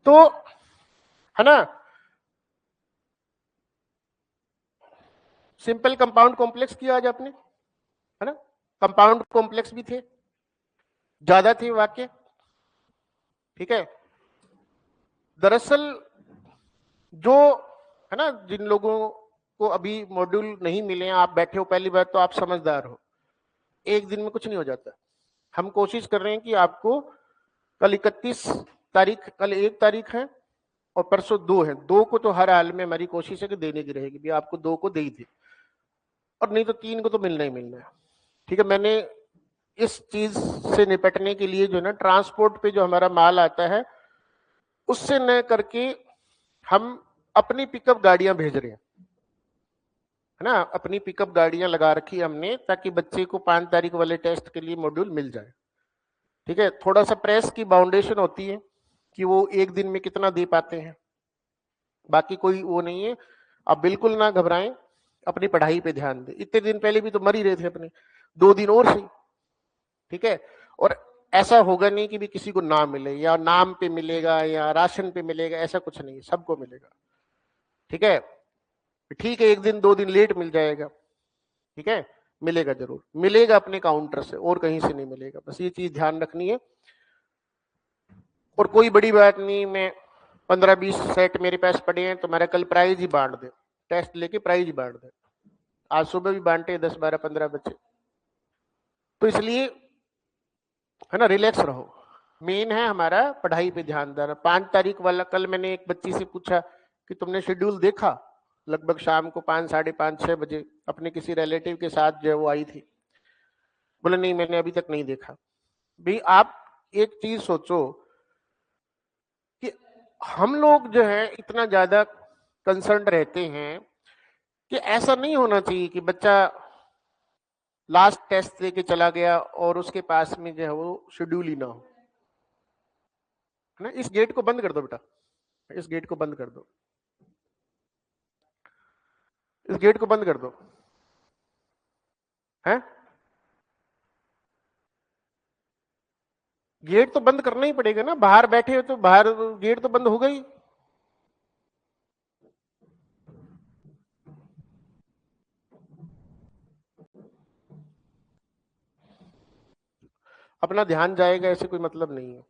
तो है ना, सिंपल कंपाउंड कॉम्प्लेक्स किया आज आपने, है ना, कंपाउंड कॉम्प्लेक्स भी थे, ज्यादा थे वाक्य, ठीक है। दरअसल जो है ना, जिन लोगों को अभी मॉड्यूल नहीं मिले हैं, आप बैठे हो पहली बार, तो आप समझदार हो, एक दिन में कुछ नहीं हो जाता। हम कोशिश कर रहे हैं कि आपको कल 31 तारीख, कल 1 तारीख है और परसों 2 है, 2 को तो हर हाल में हमारी कोशिश है कि देने की रहेगी भी, आपको 2 को दे ही दे, और नहीं तो 3 को तो मिलना ही मिलना है, ठीक है। मैंने इस चीज से निपटने के लिए जो है ना, ट्रांसपोर्ट पे जो हमारा माल आता है उससे न करके हम अपनी पिकअप गाड़ियां भेज रहे हैं, है ना, अपनी पिकअप गाड़ियां लगा रखी है हमने, ताकि बच्चे को 5 तारीख वाले टेस्ट के लिए मॉड्यूल मिल जाए, ठीक है। थोड़ा सा प्रेस की बाउंडेशन होती है कि वो एक दिन में कितना दे पाते हैं, बाकी कोई वो नहीं है। आप बिल्कुल ना घबराएं, अपनी पढ़ाई पे ध्यान दें। इतने दिन पहले भी तो मर ही रहे थे अपने, 2 दिन और सही, ठीक है। और ऐसा होगा नहीं कि भी किसी को ना मिले, या नाम पे मिलेगा या राशन पे मिलेगा, ऐसा कुछ नहीं, सबको मिलेगा, ठीक है। ठीक है, 1 दिन 2 दिन लेट मिल जाएगा, ठीक है, मिलेगा, जरूर मिलेगा, अपने काउंटर से, और कहीं से नहीं मिलेगा, बस ये चीज ध्यान रखनी है। और कोई बड़ी बात नहीं, मैं 15-20 सेट मेरे पास पड़े हैं, तो मेरा कल प्राइज ही बांट दे, टेस्ट लेके प्राइज ही बांट दे, आज सुबह भी बांटे 10-12-15 बच्चे। तो इसलिए है ना, रिलैक्स रहो, मेन है हमारा पढ़ाई पे ध्यान देना। 5 तारीख वाला, कल मैंने एक बच्ची से पूछा कि तुमने शेड्यूल देखा, लगभग शाम को 5-5:30-6 बजे अपने किसी रिलेटिव के साथ जो है वो आई थी, बोले नहीं मैंने अभी तक नहीं देखा। भाई आप एक चीज सोचो कि हम लोग जो है इतना ज्यादा कंसर्न रहते हैं कि ऐसा नहीं होना चाहिए कि बच्चा लास्ट टेस्ट देके चला गया और उसके पास में जो है वो शेड्यूल ही ना हो, है ना। इस गेट को बंद कर दो बेटा, इस गेट को बंद कर दो, इस गेट को बंद कर दो, है, गेट तो बंद करना ही पड़ेगा ना, बाहर बैठे हो तो बाहर गेट तो बंद होगा ही। अपना ध्यान जाएगा, ऐसे कोई मतलब नहीं है।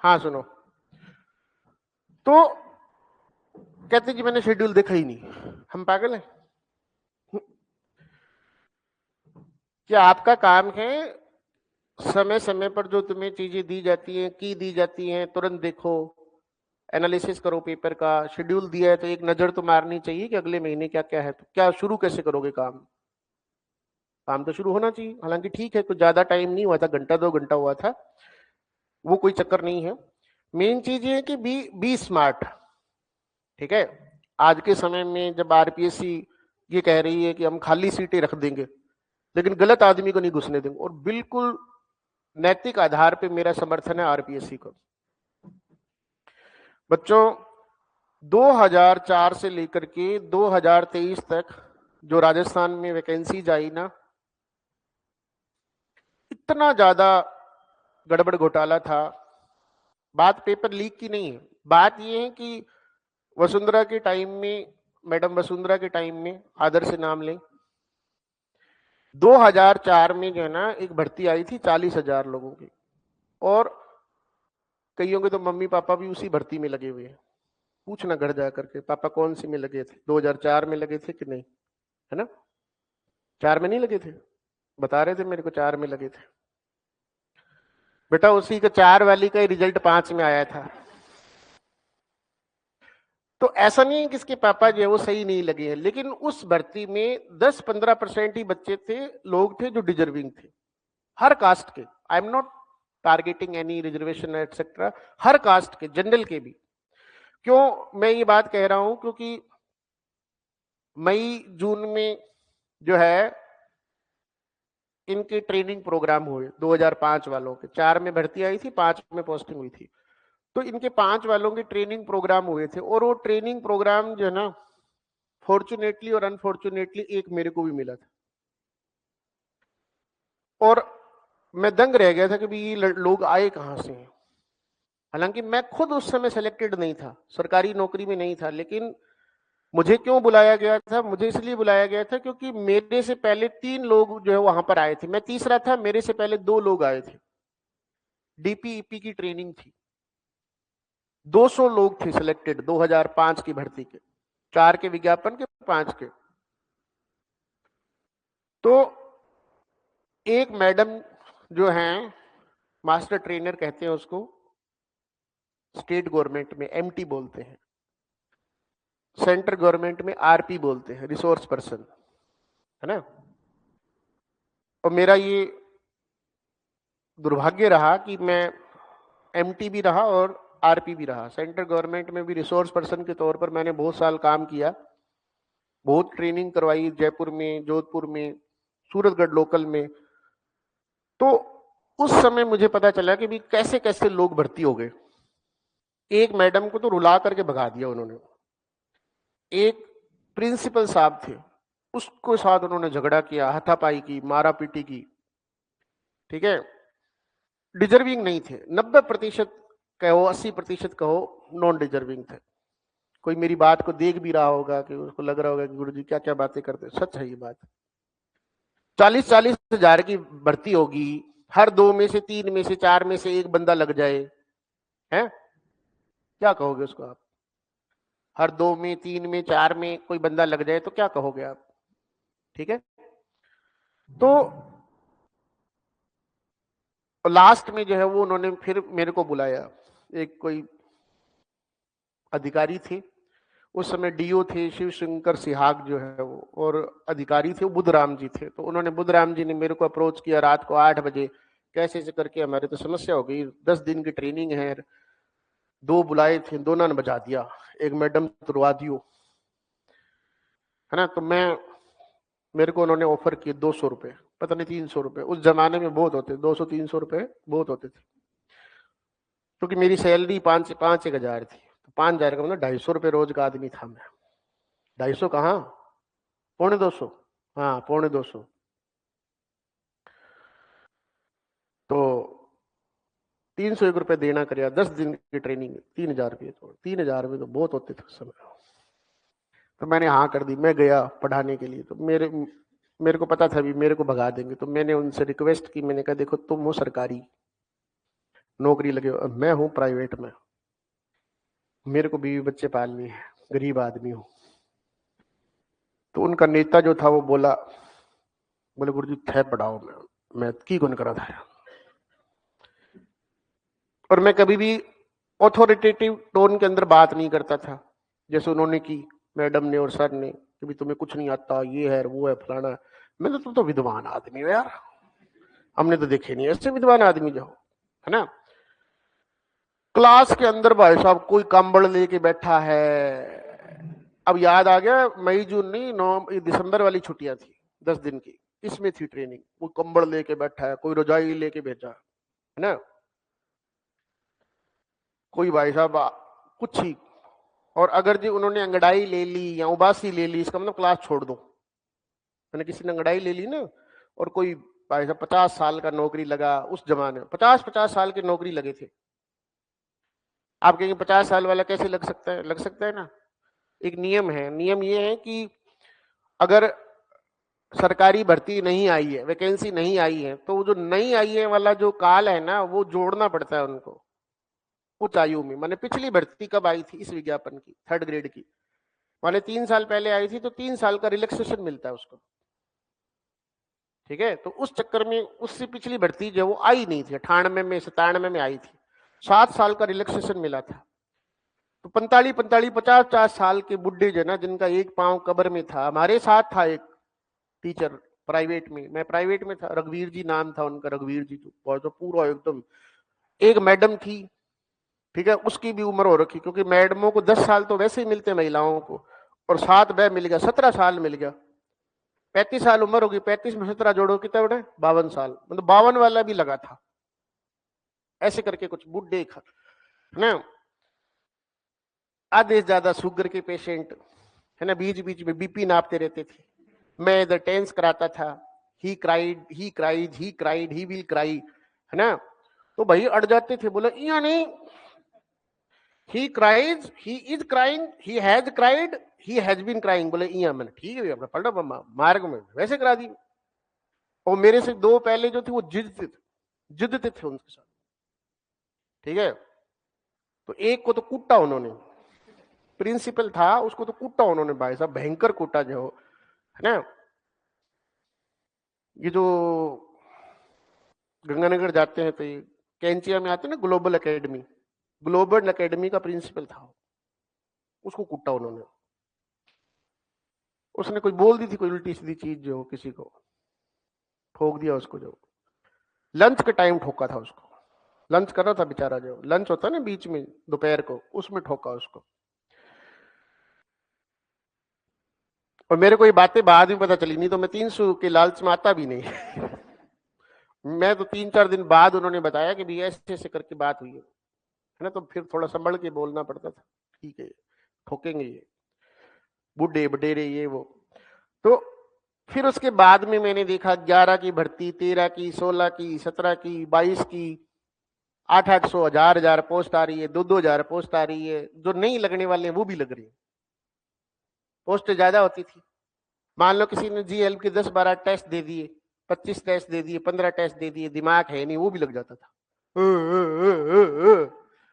हाँ सुनो, तो कहते जी मैंने शेड्यूल देखा ही नहीं, हम पागल हैं क्या? आपका काम है समय समय पर जो तुम्हें चीजें दी जाती हैं, की दी जाती हैं, तुरंत देखो, एनालिसिस करो पेपर का। शेड्यूल दिया है तो एक नजर तो मारनी चाहिए कि अगले महीने क्या क्या है, तो क्या शुरू कैसे करोगे काम, काम तो शुरू होना चाहिए। हालांकि ठीक है, कुछ ज्यादा टाइम नहीं हुआ था, घंटा 2 घंटा हुआ था, वो कोई चक्कर नहीं है। मेन चीज ये है कि बी स्मार्ट, ठीक है। आज के समय में जब आरपीएससी ये कह रही है कि हम खाली सीटें रख देंगे, लेकिन गलत आदमी को नहीं घुसने देंगे, और बिल्कुल नैतिक आधार पे मेरा समर्थन है आरपीएससी को। बच्चों 2004 से लेकर के 2023 तक जो राजस्थान में वैकेंसीज आई ना, इतना ज्यादा गड़बड़ घोटाला था। बात पेपर लीक की नहीं है, बात यह है कि वसुंधरा के टाइम में, मैडम वसुंधरा के टाइम में, आदर से नाम लें, 2004 में जो है ना एक भर्ती आई थी 40,000 लोगों की, और कईयों के तो मम्मी पापा भी उसी भर्ती में लगे हुए हैं। पूछना घर जा करके, पापा कौन सी में लगे थे, 2004 में लगे थे कि नहीं, है ना, 4 में नहीं लगे थे, बता रहे थे मेरे को 4 में लगे थे। बेटा उसी का 4 वाली का ही रिजल्ट 5 में आया था। तो ऐसा नहीं है कि इसके पापा जो है वो सही नहीं लगे हैं, लेकिन उस भर्ती में 10-15% ही बच्चे थे, लोग थे जो डिजर्विंग थे, हर कास्ट के। I am not targeting any reservation etcetera, हर कास्ट के, जनरल के भी। क्यों मैं ये बात कह रहा हूं, क्योंकि मई जून में जो है इनके ट्रेनिंग प्रोग्राम हुए 2005 वालों के, 4 में भर्ती आई थी, 5 में पोस्टिंग हुई थी, तो इनके 5 वालों के ट्रेनिंग प्रोग्राम हुए थे। और वो ट्रेनिंग प्रोग्राम जो है ना फॉर्चुनेटली और अनफॉर्चुनेटली एक मेरे को भी मिला था, और मैं दंग रह गया था कि ये लोग आए कहां से हैं। हालांकि मैं खुद उस समय सिलेक्टेड नहीं था, सरकारी नौकरी में नहीं था, लेकिन मुझे क्यों बुलाया गया था? मुझे इसलिए बुलाया गया था क्योंकि मेरे से पहले 3 लोग जो है वहां पर आए थे, मैं तीसरा था, मेरे से पहले 2 लोग आए थे। डीपीईपी की ट्रेनिंग थी, 200 लोग थे सिलेक्टेड 2005 की भर्ती के, 4 के विज्ञापन के, 5 के। तो एक मैडम जो हैं, मास्टर ट्रेनर कहते हैं उसको, स्टेट गवर्नमेंट में एमटी बोलते हैं, सेंट्रल गवर्नमेंट में आरपी बोलते हैं, रिसोर्स पर्सन, है ना। और मेरा ये दुर्भाग्य रहा कि मैं एमटी भी रहा और आरपी भी रहा। सेंट्रल गवर्नमेंट में भी रिसोर्स पर्सन के तौर पर मैंने बहुत साल काम किया, बहुत ट्रेनिंग करवाई, जयपुर में, जोधपुर में, सूरतगढ़ लोकल में। तो उस समय मुझे पता चला कि भी कैसे कैसे लोग भर्ती हो गए। एक मैडम को तो रुला करके भगा दिया उन्होंने, एक प्रिंसिपल साहब थे, उसको साथ उन्होंने झगड़ा किया, हाथापाई की, मारा पीटी की, ठीक है। डिजर्विंग नहीं थे, 90% कहो, 80% कहो, नॉन डिजर्विंग थे। कोई मेरी बात को देख भी रहा होगा कि उसको लग रहा होगा कि गुरुजी क्या क्या बातें करते, सच है ये बात। 40-40 हजार की भर्ती होगी, हर 2 में से 3 में से 4 में से एक बंदा लग जाए, है क्या कहोगे उसको आप? हर 2 में, 3 में, 4 में कोई बंदा लग जाए तो क्या कहोगे आप? ठीक है। तो लास्ट में जो है वो उन्होंने फिर मेरे को बुलाया, एक कोई अधिकारी थे, उस समय डीओ थे शिव शंकर सिहाग जो है वो, और अधिकारी थे वो बुद्धराम जी थे। तो उन्होंने, बुद्धराम जी ने मेरे को अप्रोच किया रात को 8 बजे, कैसे ऐसे करके हमारे तो समस्या हो गई, 10 दिन की ट्रेनिंग है, 2 बुलाए थे, दोनों ने बजा दिया, एक मैडम तुरवा दियो, है ना। तो मेरे को उन्होंने ऑफर किए 200 रुपए, पता नहीं 300 रुपए, उस जमाने में बहुत होते, 200-300 रुपए बहुत होते थे, क्योंकि मेरी सैलरी 5-1 हजार थी। तो 5 हजार का मतलब 250 रुपए रोज का आदमी था मैं। 250 कहाँ, 250, हाँ 250। तो 301 रुपए देना कर, 10 दिन की ट्रेनिंग 3 हजार रुपये, तो 3 हजार रुपये तो बहुत होते थे उस समय। तो मैंने हाँ कर दी, मैं गया पढ़ाने के लिए। तो मेरे को पता था भी मेरे को भगा देंगे, तो मैंने उनसे रिक्वेस्ट की, मैंने कहा देखो तुम हो सरकारी नौकरी लगे हो, मैं हूँ प्राइवेट में, मेरे को बीवी बच्चे पालनी है, गरीब आदमी हूँ। तो उनका नेता जो था वो बोला, बोले गुरुजी थे पढ़ाओ, मैं की गुण करा था। और मैं कभी भी ऑथोरिटेटिव टोन के अंदर बात नहीं करता था, जैसे उन्होंने की, मैडम ने और सर ने, कि भी तुम्हें कुछ नहीं आता, ये है वो है फलाना है। मैं तो, तुम तो विद्वान आदमी हो यार, हमने तो देखे नहीं ऐसे विद्वान आदमी जो, है ना। क्लास के अंदर भाई साहब कोई कंबल लेके बैठा है, अब याद आ गया, मई जून नहीं, 9 दिसंबर वाली छुट्टियां थी 10 दिन की, इसमें थी ट्रेनिंग। कोई कंबल लेके बैठा है, कोई रजाई लेके भेजा, है ना, कोई भाई साहब कुछ ही। और अगर जी उन्होंने अंगड़ाई ले ली या उबासी ले ली, इसका मतलब क्लास छोड़ दो। मैंने किसी ने अंगड़ाई ले ली ना, और कोई भाई साहब 50 साल का नौकरी लगा, उस जमाने में 50-50 साल के नौकरी लगे थे। आप कहेंगे 50 साल वाला कैसे लग सकता है? लग सकता है ना। एक नियम है, नियम ये है कि अगर सरकारी भर्ती नहीं आई है, वैकेंसी नहीं आई है, तो वो जो नहीं आई है वाला जो काल है ना, वो जोड़ना पड़ता है उनको उच्च आयु में। मैंने पिछली भर्ती कब आई थी इस विज्ञापन की, 3rd ग्रेड की, माने 3 साल पहले आई थी, तो 3 साल का रिलैक्सेशन मिलता है उसको, ठीक है। तो उस चक्कर में उससे पिछली भर्ती जो वो आई नहीं थी, 98 में 97 में आई थी, 7 साल का रिलैक्सेशन मिला था। तो 45-45, 50-50 साल के बुढ़े जो ना, जिनका एक पांव कब्र में था, हमारे साथ था एक टीचर प्राइवेट में, मैं प्राइवेट में था, रघुवीर जी नाम था उनका, रघुवीर जी तो पूरा एकदम। एक मैडम थी, ठीक है, उसकी भी उम्र हो रखी, क्योंकि मैडमों को 10 साल तो वैसे ही मिलते हैं महिलाओं को, और 7 वह मिल गया, 17 साल मिल गया। 35 साल उम्र होगी, 35 में 17 जोड़ो कितने बड़े, 52 साल, मतलब 52 वाला भी लगा था। ऐसे करके कुछ बुढ़े ना, आधे से ज्यादा शुगर के पेशेंट, है ना, बीच बीच में बीपी नापते रहते थे। मैं इधर टेंस कराता था, he cried, he cries, he cried, he will cry, है ना। तो भाई अड़ जाते थे, बोला या नहीं, he cries, he is crying, he has cried, he has been crying. बोले या, मैंने ठीक है भैया, पढ़ा मार्ग में वैसे करा दी। और मेरे से दो पहले जो थे वो जिद्दते थे उनके साथ, ठीक है। तो एक को तो कूटा उन्होंने, प्रिंसिपल था, उसको तो कूटा उन्होंने भाई साहब, भयंकर कूटा जो है ना। ये जो गंगानगर जाते हैं तो ये कैंचिया में आते हैं ना, ग्लोबल एकेडमी का प्रिंसिपल था, उसको कूटा उन्होंने। उसने कोई बोल दी थी कोई उल्टी सीधी चीज, जो किसी को ठोक दिया उसको, जो लंच के टाइम ठोका था उसको, लंच कर रहा था बेचारा, जो लंच होता है ना बीच में दोपहर को, उसमें ठोका उसको। और मेरे को ये बातें बाद में पता चली, नहीं तो मैं 300 के लालच में आता भी नहीं। मैं तो 3-4 दिन बाद उन्होंने बताया कि भैया ऐसे ऐसे करके बात हुई है ना, तो फिर थोड़ा संभल के बोलना पड़ता था, ठीक है ठोकेंगे ये बुढ़े बडेरे ये वो। तो फिर उसके बाद में मैंने देखा 11 की भर्ती, 13 की, 16 की, 17 की, 22 की, 800, 1000 पोस्ट आ रही है, 2-2000 पोस्ट आ रही है, जो नहीं लगने वाले हैं वो भी लग रही है। पोस्ट ज्यादा होती थी, मान लो किसी ने जीएल के 10-12 टेस्ट दे दिए, 25 टेस्ट दे दिए, 15 टेस्ट दे दिए, दिमाग है नहीं, वो भी लग जाता था।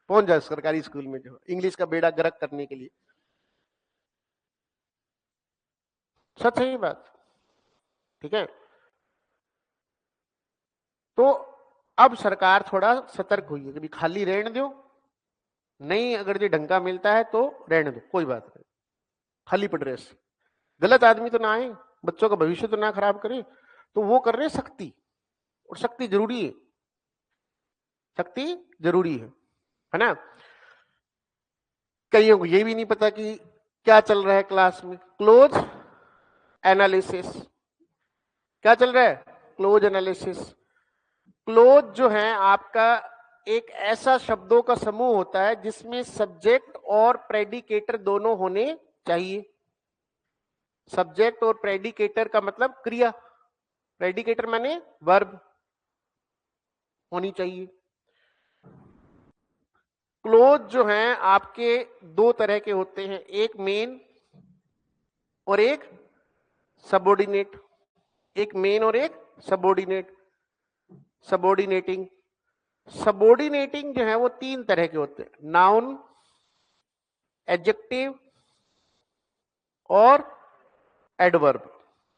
पहुंच जाए सरकारी स्कूल में, जो इंग्लिश का बेड़ा गर्क करने के लिए। सच है ये बात, ठीक है। तो अब सरकार थोड़ा सतर्क हुई है कि खाली रहने दो, नहीं अगर ये ढंग का मिलता है तो रहने दो, कोई बात नहीं, खाली पड़ रहे, गलत आदमी तो ना आए, बच्चों का भविष्य तो ना खराब करे। तो वो कर रहे सख्ती, और सख्ती जरूरी है, सख्ती जरूरी है ना। कईयों को ये भी नहीं पता कि क्या चल रहा है क्लास में, क्लोज एनालिसिस। क्या चल रहा है? Close analysis. क्लोज जो है आपका एक ऐसा शब्दों का समूह होता है जिसमें सब्जेक्ट और प्रेडिकेटर दोनों होने चाहिए। सब्जेक्ट और प्रेडिकेटर का मतलब क्रिया, प्रेडिकेटर माने वर्ब होनी चाहिए। क्लोज जो है आपके दो तरह के होते हैं, एक मेन और एक सबऑर्डिनेट, एक मेन और एक सबऑर्डिनेट। सबऑर्डिनेटिंग, सबऑर्डिनेटिंग जो है वो 3 तरह के होते हैं, नाउन, एडजेक्टिव और एडवर्ब।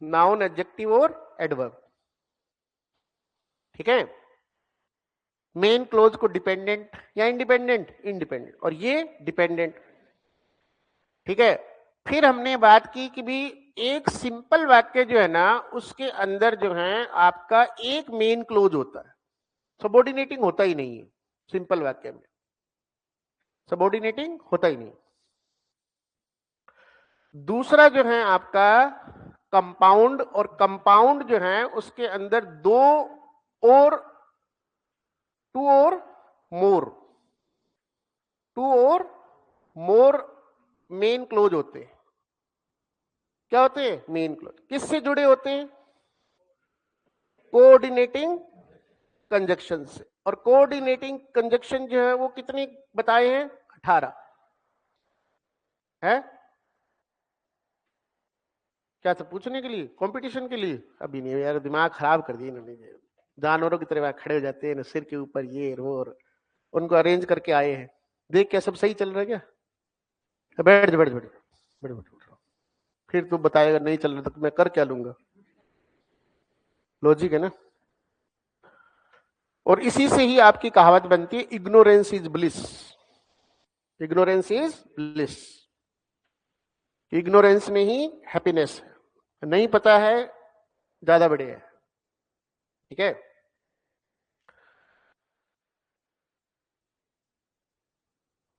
नाउन, एडजेक्टिव और एडवर्ब, ठीक है। मेन क्लोज को डिपेंडेंट या इंडिपेंडेंट, इंडिपेंडेंट, और ये डिपेंडेंट, ठीक है। फिर हमने बात की कि भी एक सिंपल वाक्य जो है ना, उसके अंदर जो है आपका एक मेन क्लोज होता है, सबऑर्डिनेटिंग होता ही नहीं है। सिंपल वाक्य में सबऑर्डिनेटिंग होता ही नहीं। दूसरा जो है आपका कंपाउंड, और कंपाउंड जो है उसके अंदर दो और, टू और मोर, टू और मोर मेन क्लोज होते हैं। क्या होते हैं? Main close. किससे जुड़े होते हैं? कोऑर्डिनेटिंग कंजक्शन से। और कोऑर्डिनेटिंग कंजक्शन जो है वो कितने बताए हैं? 18 है। क्या सब पूछने के लिए, कंपटीशन के लिए? अभी नहीं यार, दिमाग खराब कर दिए इन्होंने, जानवरों की तरह खड़े हो जाते हैं सिर के ऊपर ये और, उनको अरेंज करके आए हैं। देख क्या सब सही चल रहा है क्या? बैठ जा, बैठ जा, बैठ जा, बैठ जा। फिर तू बताएगा नहीं चल रहा तो मैं कर क्या लूंगा? लॉजिक है ना। और इसी से ही आपकी कहावत बनती है, ignorance is bliss. Ignorance is bliss. Ignorance में ही हैप्पीनेस है, नहीं पता है ज्यादा बढ़िया है, ठीक है।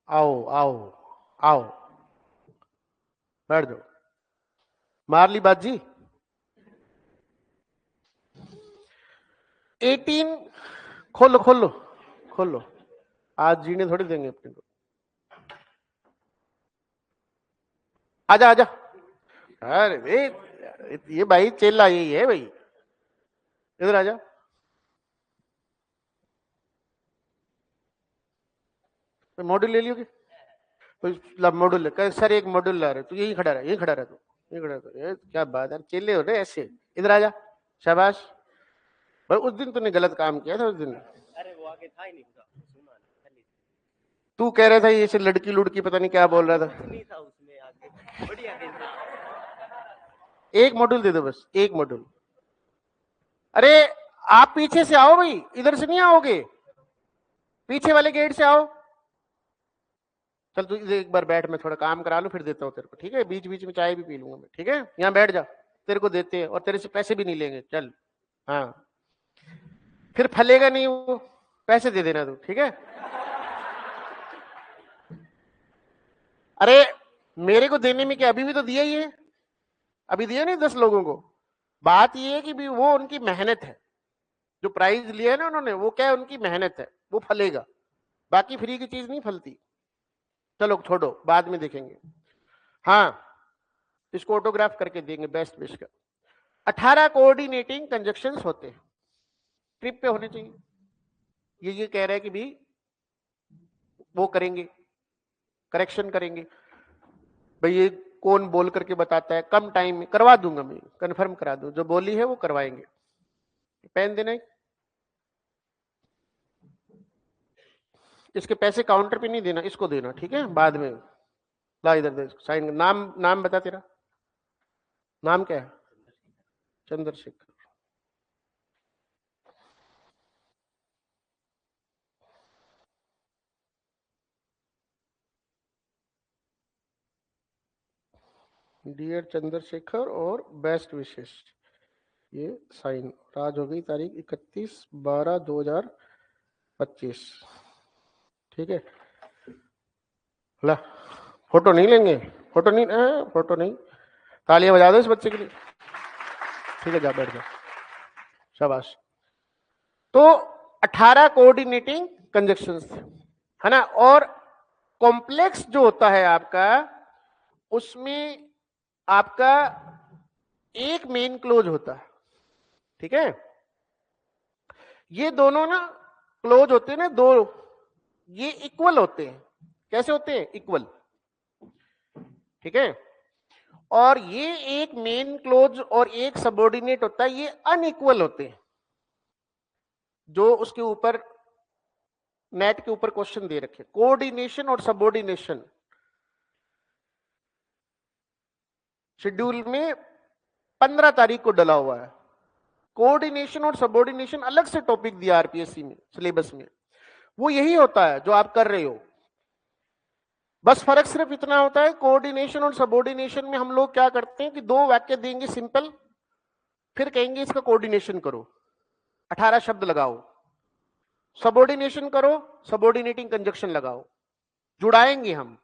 आओ आओ आओ, बैठ जाओ। मार ली बात जी। 18, खोलो खोलो खोलो, आज जीने थोड़ी देंगे अपने को। आजा आजा, अरे ये भाई चेला यही है भाई, इधर आ जा। मॉड्यूल ले लियोगे तो मॉड्यूल ले, सर एक मॉड्यूल ला रहे तू, यही खड़ा रहा, यही खड़ा रहा तू, यही खड़ा रहा। ये क्या बात है, चेले हो रहे ऐसे। इधर आ जा, शाबाश भाई। उस दिन तूने गलत काम किया था उस दिन। अरे वो आगे था ही नहीं, तू कह रहा था ये से लड़की लुड़की पता नहीं क्या बोल रहा था, कुछ नहीं था उसमें आगे, बढ़िया एक मॉड्यूल दे दो बस, एक मॉड्यूल। अरे आप पीछे से आओ भाई, इधर से नहीं आओगे, पीछे वाले गेट से आओ। चल तू एक बार बैठ, मैं थोड़ा काम करा लूं फिर देता हूँ तेरे को, ठीक है? बीच बीच में चाय भी पी लूंगा मैं, ठीक है? यहाँ बैठ जा, तेरे को देते हैं और तेरे से पैसे भी नहीं लेंगे, चल। हाँ फिर फलेगा नहीं वो, पैसे दे देना तू, ठीक है? अरे मेरे को देने में क्या, अभी भी तो दिया ही है, अभी दिया नहीं 10 लोगों को। बात ये है कि भी वो उनकी मेहनत है, जो प्राइज लिया है ना उन्होंने, वो क्या है, उनकी मेहनत है, वो फलेगा। बाकी फ्री की चीज नहीं फलती। चलो छोड़ो, बाद में देखेंगे। हाँ इसको ऑटोग्राफ करके देंगे, बेस्ट विश का। 18 कोऑर्डिनेटिंग कंजक्शंस होते हैं, ट्रिप पे होने चाहिए। ये कह रहा है कि भी वो करेंगे, करेक्शन करेंगे। भाई ये कौन बोल करके बताता है, कम टाइम में करवा दूंगा मैं, कंफर्म करा दूं, जो बोली है वो करवाएंगे। पेन देना है, इसके पैसे काउंटर पे नहीं देना, इसको देना, ठीक है? बाद में ला इधर दे, साइन। नाम नाम बता, तेरा नाम क्या है? चंद्रशेखर। डियर चंद्रशेखर और बेस्ट विशेष, ये साइन। आज हो गई तारीख 31/12/2025, ठीक है? ला फोटो नहीं लेंगे, फोटो नहीं, फोटो नहीं। तालियां बजा दो इस बच्चे के लिए, ठीक है? जा बैठ जा, शाबाश। तो 18 कोऑर्डिनेटिंग कंजक्शंस है ना। और कॉम्प्लेक्स जो होता है आपका, उसमें आपका एक मेन क्लोज होता है, ठीक है? ये दोनों ना क्लोज होते हैं ना दो, ये इक्वल होते हैं। कैसे होते हैं? इक्वल, ठीक है? और ये एक मेन क्लोज और एक सबऑर्डिनेट होता है, ये अनइक्वल होते हैं। जो उसके ऊपर नेट के ऊपर क्वेश्चन दे रखे, कोऑर्डिनेशन और सबऑर्डिनेशन शेड्यूल में 15 तारीख को डला हुआ है। कोऑर्डिनेशन और सबऑर्डिनेशन अलग से टॉपिक दिया आरपीएससी में, सिलेबस में। वो यही होता है जो आप कर रहे हो, बस फर्क सिर्फ इतना होता है, कोऑर्डिनेशन और सबऑर्डिनेशन में हम लोग क्या करते हैं कि 2 वाक्य देंगे सिंपल, फिर कहेंगे इसका कोऑर्डिनेशन करो, 18 शब्द लगाओ। सबऑर्डिनेशन करो, सबऑर्डिनेटिंग कंजक्शन लगाओ, जुड़ाएंगे हम।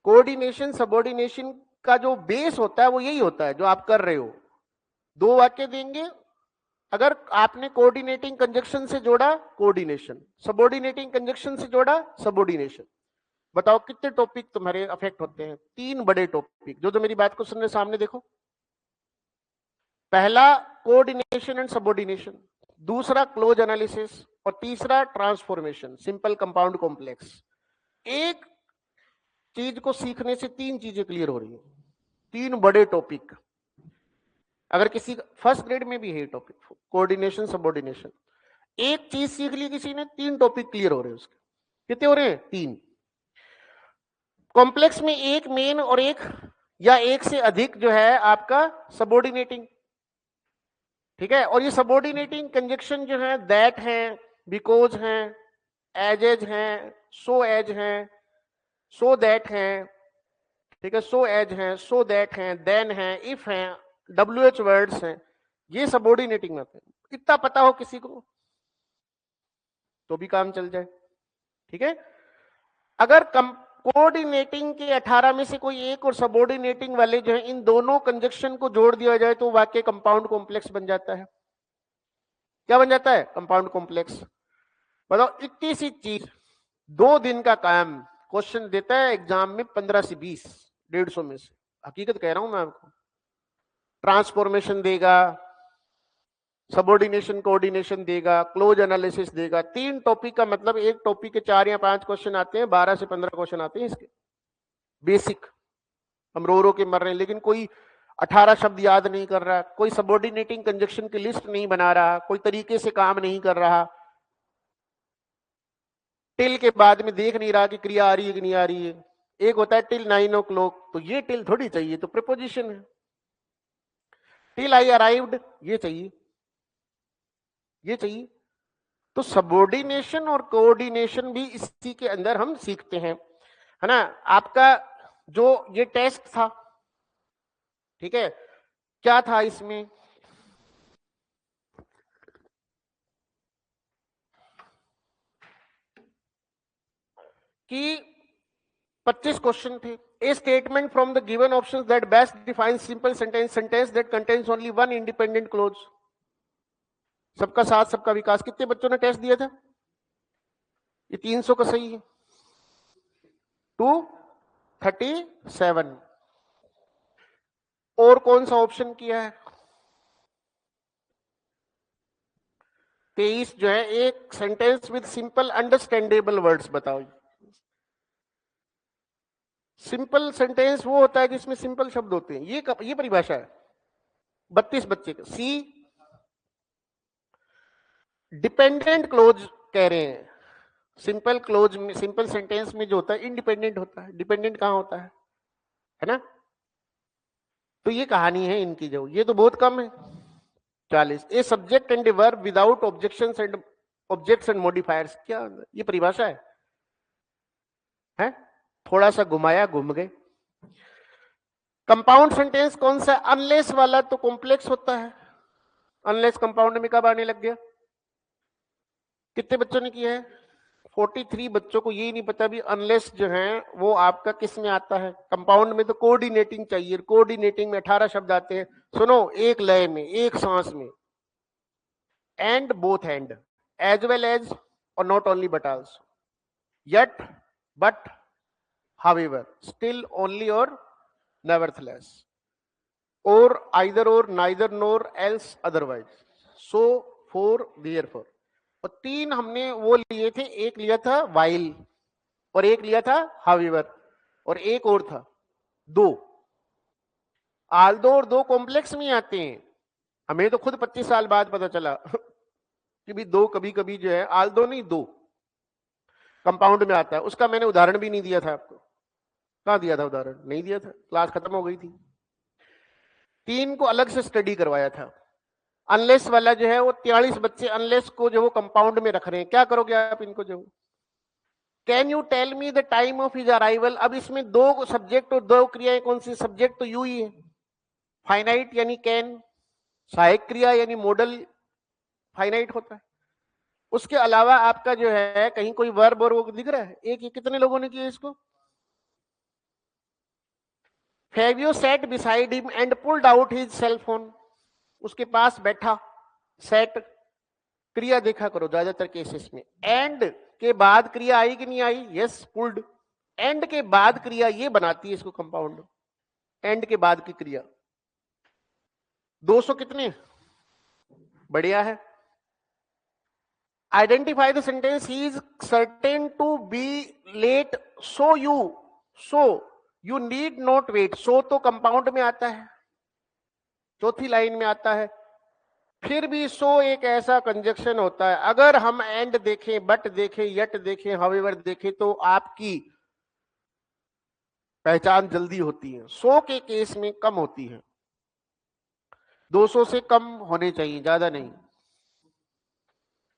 कोऑर्डिनेशन सबऑर्डिनेशन का जो बेस होता है वो यही होता है जो आप कर रहे हो। 2 वाक्य देंगे, अगर आपने कोऑर्डिनेटिंग कंजक्शन से जोड़ा कोऑर्डिनेशन, सबऑर्डिनेटिंग कंजक्शन से जोड़ा सबऑर्डिनेशन। बताओ कितने टॉपिक तुम्हारे अफेक्ट होते हैं? 3 बड़े टॉपिक। जो मेरी बात को सुनने सामने देखो, पहला कोऑर्डिनेशन एंड सबऑर्डिनेशन, दूसरा क्लोज एनालिसिस, और तीसरा ट्रांसफॉर्मेशन, सिंपल कंपाउंड कॉम्प्लेक्स। एक चीज को सीखने से 3 चीजें क्लियर हो रही है, 3 बड़े टॉपिक। अगर किसी फर्स्ट ग्रेड में भी है टॉपिक कोऑर्डिनेशन सबऑर्डिनेशन, एक चीज सीख ली किसी ने, 3 टॉपिक क्लियर हो रहे हैं उसके। कितने हो रहे हैं? 3। कॉम्प्लेक्स में एक मेन और एक या एक से अधिक जो है आपका सबऑर्डिनेटिंग, ठीक है? और ये सबऑर्डिनेटिंग कंजक्शन जो है दैट है, बिकॉज है, एज है, सो एज है, सो दैट है, ठीक है? सो एज है, सो दैट है, देन है, इफ है, WH वर्ड्स हैं, ये सबऑर्डिनेटिंग में आते हैं। इतना पता हो किसी को तो भी काम चल जाए, ठीक है? अगर कोऑर्डिनेटिंग के 18 में से कोई एक और सबऑर्डिनेटिंग वाले जो है, इन दोनों कंजक्शन को जोड़ दिया जाए तो वाक्य कंपाउंड कॉम्प्लेक्स बन जाता है। क्या बन जाता है? Compound complex. बताओ, इतनी सी चीज, 2 दिन का काम, क्वेश्चन देता है एग्जाम में 15 से 20, 150 में से। हकीकत कह रहा हूं मैं आपको, ट्रांसफॉर्मेशन देगा, सबऑर्डिनेशन कोऑर्डिनेशन देगा, क्लोज एनालिसिस देगा। 3 टॉपिक का मतलब एक टॉपिक के 4 या 5 क्वेश्चन आते हैं, 12 से 15 क्वेश्चन आते हैं इसके बेसिक। हम रो के मर रहे हैं, लेकिन कोई 18 शब्द याद नहीं कर रहा, कोई सबऑर्डिनेटिंग कंजक्शन की लिस्ट नहीं बना रहा, कोई तरीके से काम नहीं कर रहा, टिल के बाद में देख नहीं रहा कि क्रिया आ रही है कि नहीं आ रही है। एक होता है टिल 9 o'clock, तो ये टिल थोड़ी चाहिए, तो प्रीपोजिशन है। टिल आई अराइव्ड, ये चाहिए, ये चाहिए। तो सबऑर्डिनेशन और कोऑर्डिनेशन भी इसी के अंदर हम सीखते हैं, है ना। आपका जो ये टेस्ट था, ठीक है, क्या था इसमें, कि 25 क्वेश्चन थे। ए statement from the given options that best defines simple sentence, sentence that contains only one independent clause. सबका साथ सबका विकास, कितने बच्चों ने टेस्ट दिया था? ये 300 का सही है, 237। और कौन सा ऑप्शन किया है? 23 जो है, एक sentence with simple understandable words. बताओ, सिंपल सेंटेंस वो होता है जिसमें सिंपल शब्द होते हैं, ये परिभाषा है। 32 बच्चे का। सी डिपेंडेंट क्लोज कह रहे हैं, सिंपल क्लोज में, सिंपल सेंटेंस में जो होता है इंडिपेंडेंट होता है। डिपेंडेंट कहां होता है ना। तो ये कहानी है इनकी, जो ये तो बहुत कम है। 40। A subject and a verb without objections and objects and modifiers, क्या ये परिभाषा है? थोड़ा सा घुमाया, घूम गए। कंपाउंड सेंटेंस कौन सा? अनलेस वाला तो कॉम्प्लेक्स होता है। अनलेस कंपाउंड में कब आने लग गया? कितने बच्चों ने किया है? 43 बच्चों को यही नहीं पता भी अनलेस जो है वो आपका किस में आता है। कंपाउंड में तो कोऑर्डिनेटिंग चाहिए, कोऑर्डिनेटिंग में 18 शब्द आते हैं। सुनो, एक लय में, एक सांस में, and both and, as well as, और not only but also, yet, but, however, still, only, or nevertheless, or, either or, neither nor, else, otherwise, so, for, therefore। और 3 हमने वो लिए थे, एक लिया था while, और एक लिया था however, और एक और था 2। although और 2 कॉम्प्लेक्स में आते हैं। हमें तो खुद 25 साल बाद पता चला कि भी 2 कभी कभी जो है, although नहीं, 2 कंपाउंड में आता है। उसका मैंने उदाहरण भी नहीं दिया था आपको। कहां दिया था उदाहरण? नहीं दिया था, क्लास खत्म हो गई थी। 3 को अलग से स्टडी करवाया था। अनलेस वाला जो है वो 43 बच्चे अनलेस को जो वो कंपाउंड में रख रहे हैं। क्या करोगे आप इनको? जो can you tell me the time of his arrival. अब इसमें 2 सब्जेक्ट और 2 क्रियाएं, कौन सी? सब्जेक्ट तो यू ही है, फाइनाइट यानी कैन, सहायक क्रिया यानी मॉडल फाइनाइट होता है। उसके अलावा आपका जो है कहीं कोई वर्ब और वो दिख रहा है? एक, कितने लोगों ने किया इसको? Fabio sat beside him and pulled out his cell phone। उसके पास बैठा, सेट क्रिया देखा करो ज्यादातर केसेस में। एंड के बाद क्रिया आई कि नहीं आई? Yes, pulled. एंड के बाद क्रिया ये बनाती है इसको कंपाउंड, एंड के बाद की क्रिया। 200 कितने? बढ़िया है। Identify the sentence, he is certain to be late, so you need not wait. So तो कंपाउंड में आता है, चौथी लाइन में आता है। फिर भी सो एक ऐसा कंजक्शन होता है, अगर हम एंड देखें, बट देखें, यट देखें, हाउएवर देखें, तो आपकी पहचान जल्दी होती है। सो के केस में कम होती है, 200 से कम होने चाहिए, ज्यादा नहीं।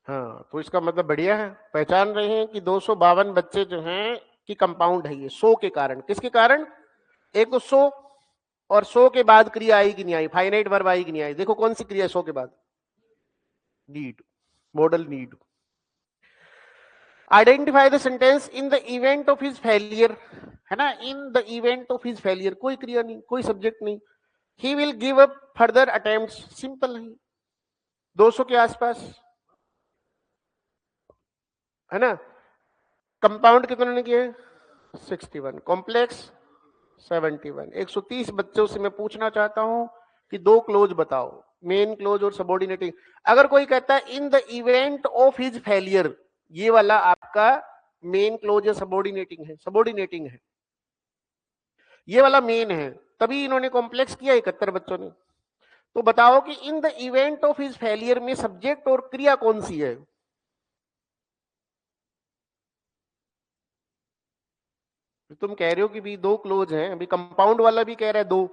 हाँ, तो इसका मतलब बढ़िया है, पहचान रहे हैं कि 252 बच्चे जो हैं कि कंपाउंड है ये सो के कारण। किसके कारण? एक तो सो, और सो के बाद क्रिया आई कि नहीं आई? फाइनाइट वर्ब आई कि नहीं आई? देखो कौन सी क्रिया सो के बाद? Need, model need. Identify the sentence, in the event of his failure, है ना, in the event of his failure, कोई क्रिया नहीं, कोई सब्जेक्ट नहीं। He will give up further attempts, simple नहीं। 200 के आसपास, है ना। कंपाउंड कितने ने किए? 61। कॉम्प्लेक्स 71। 130 बच्चों से मैं पूछना चाहता हूं कि दो क्लोज बताओ, मेन क्लोज और सबऑर्डिनेटिंग। अगर कोई कहता है in the event of his failure, ये वाला आपका मेन क्लोज या सबऑर्डिनेटिंग है, सबऑर्डिनेटिंग है, ये वाला मेन है, तभी इन्होंने कॉम्प्लेक्स किया 71 बच्चों ने। तो बताओ कि in the event of his failure में सब्जेक्ट और क्रिया कौन सी है? तुम कह रहे हो कि भी दो क्लोज हैं, अभी कंपाउंड वाला भी कह रहा है दो।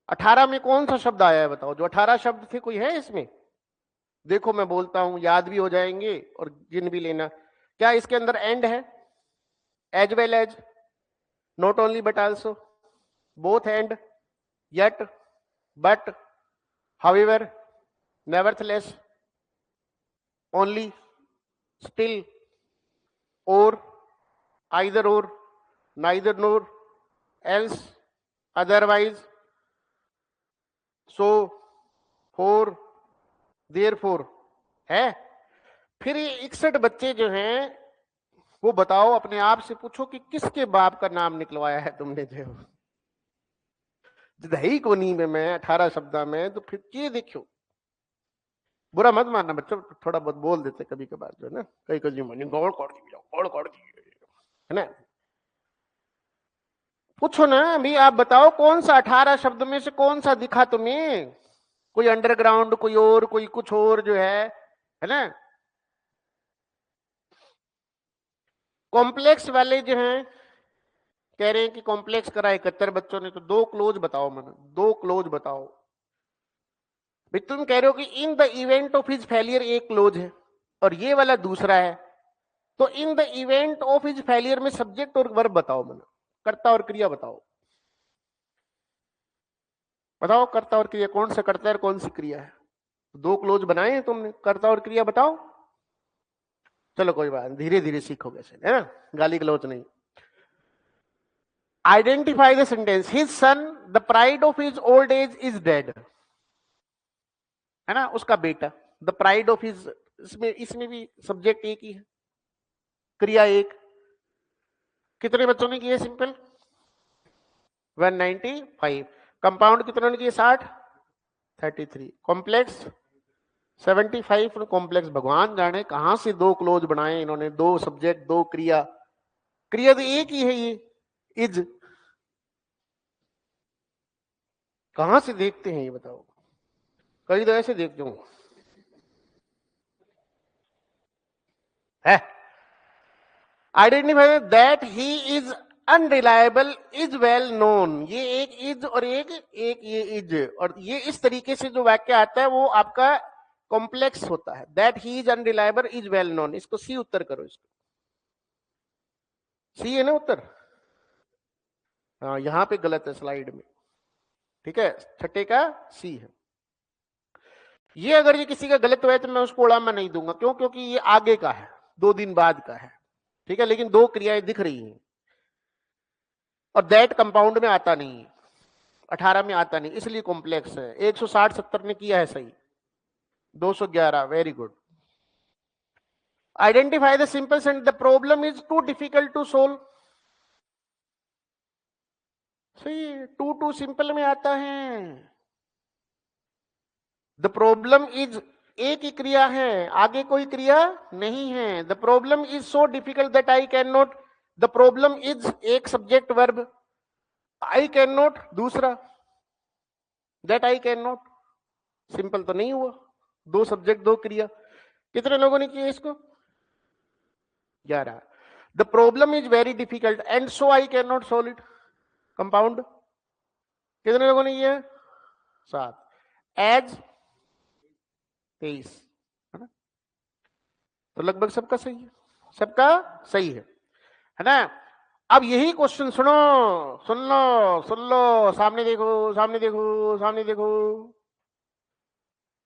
18 में कौन सा शब्द आया है बताओ, जो 18 शब्द थे कोई है इसमें? देखो मैं बोलता हूं, याद भी हो जाएंगे और गिन भी लेना। क्या इसके अंदर एंड है? As well as, not only but also, both and, yet, but, however, nevertheless, only, still, or, either or, neither nor, else, otherwise, so, for, therefore, है। फिर ये 61 बच्चे जो हैं वो बताओ, अपने आप से पूछो कि किसके बाप का नाम निकलवाया है तुमने? जो दही को नहीं में मैं 18 शब्द में, तो फिर ये देखो, बुरा मत मानना बच्चों, थोड़ा बहुत बोल देते कभी कभार जो है ना, कई कभी मन गौड़ काट दी है ना। पूछो ना अभी, आप बताओ कौन सा 18 शब्द में से कौन सा दिखा तुम्हें? कोई अंडरग्राउंड, कोई और, कोई कुछ और जो है ना। कॉम्प्लेक्स वाले जो हैं कह रहे हैं कि कॉम्प्लेक्स करा 71 बच्चों ने, तो दो क्लोज बताओ, मन दो क्लोज बताओ। भाई तुम कह रहे हो कि in the event of his failure एक क्लोज है और ये वाला दूसरा है, तो in the event of his failure में सब्जेक्ट और वर्ब बताओ, मन कर्ता और क्रिया बताओ। बताओ कर्ता और क्रिया, कौन सा कर्ता है और कौन सी क्रिया है? दो क्लोज बनाए हैं तुमने, कर्ता और क्रिया बताओ। चलो कोई बात, धीरे धीरे सीखोगे, है ना, गाली गलौज नहीं। Identify the sentence, his son the pride of his old age is dead, है ना, उसका बेटा, द प्राइड ऑफ हिज, इसमें भी सब्जेक्ट एक ही है, क्रिया एक। कितने बच्चों ने किए सिंपल? 195। कंपाउंड कितनों ने किए? 60, 33। कॉम्प्लेक्स 75। कॉम्प्लेक्स भगवान जाने कहां से दो क्लोज बनाए इन्होंने, दो सब्जेक्ट दो क्रिया, क्रिया तो एक ही है, ये इज। कहां से देखते हैं ये बताओ? कई तो ऐसे देखते हूं है। Identify that he is unreliable is well known, ये एक इज और एक ये इज, और ये इस तरीके से जो वाक्य आता है वो आपका कॉम्प्लेक्स होता है। That he is unreliable is well known, इसको सी उत्तर करो, इसको सी है ना उत्तर। हाँ यहां पे गलत है स्लाइड में, ठीक है, छठे का सी है। ये अगर ये किसी का गलत हुआ है तो मैं उसको उड़ामा नहीं दूंगा, क्यों? क्योंकि ये आगे का है, 2 दिन बाद का है, ठीक है, लेकिन दो क्रियाएं दिख रही हैं और दैट कंपाउंड में आता नहीं है, 18 में आता नहीं, इसलिए कॉम्प्लेक्स है। 160-70 ने किया है सही, 211, very good. Identify the simple sentence, the problem is too difficult to solve, सही, टू सिंपल में आता है। द प्रॉब्लम इज एक ही क्रिया है, आगे कोई क्रिया नहीं है। The problem is so difficult that I can not, the problem is एक subject verb, I can not दूसरा, that I can not, simple तो नहीं हुआ, दो सब्जेक्ट दो क्रिया। कितने लोगों ने किया इसको? 11। The problem is very difficult and so I can not solve it, compound. कितने लोगों ने किया? 7। एज 23, है ना, तो लगभग सबका सही है, सबका सही है ना। अब यही क्वेश्चन सुनो, सुन लो, सामने देखो, सामने देखो, सामने देखो।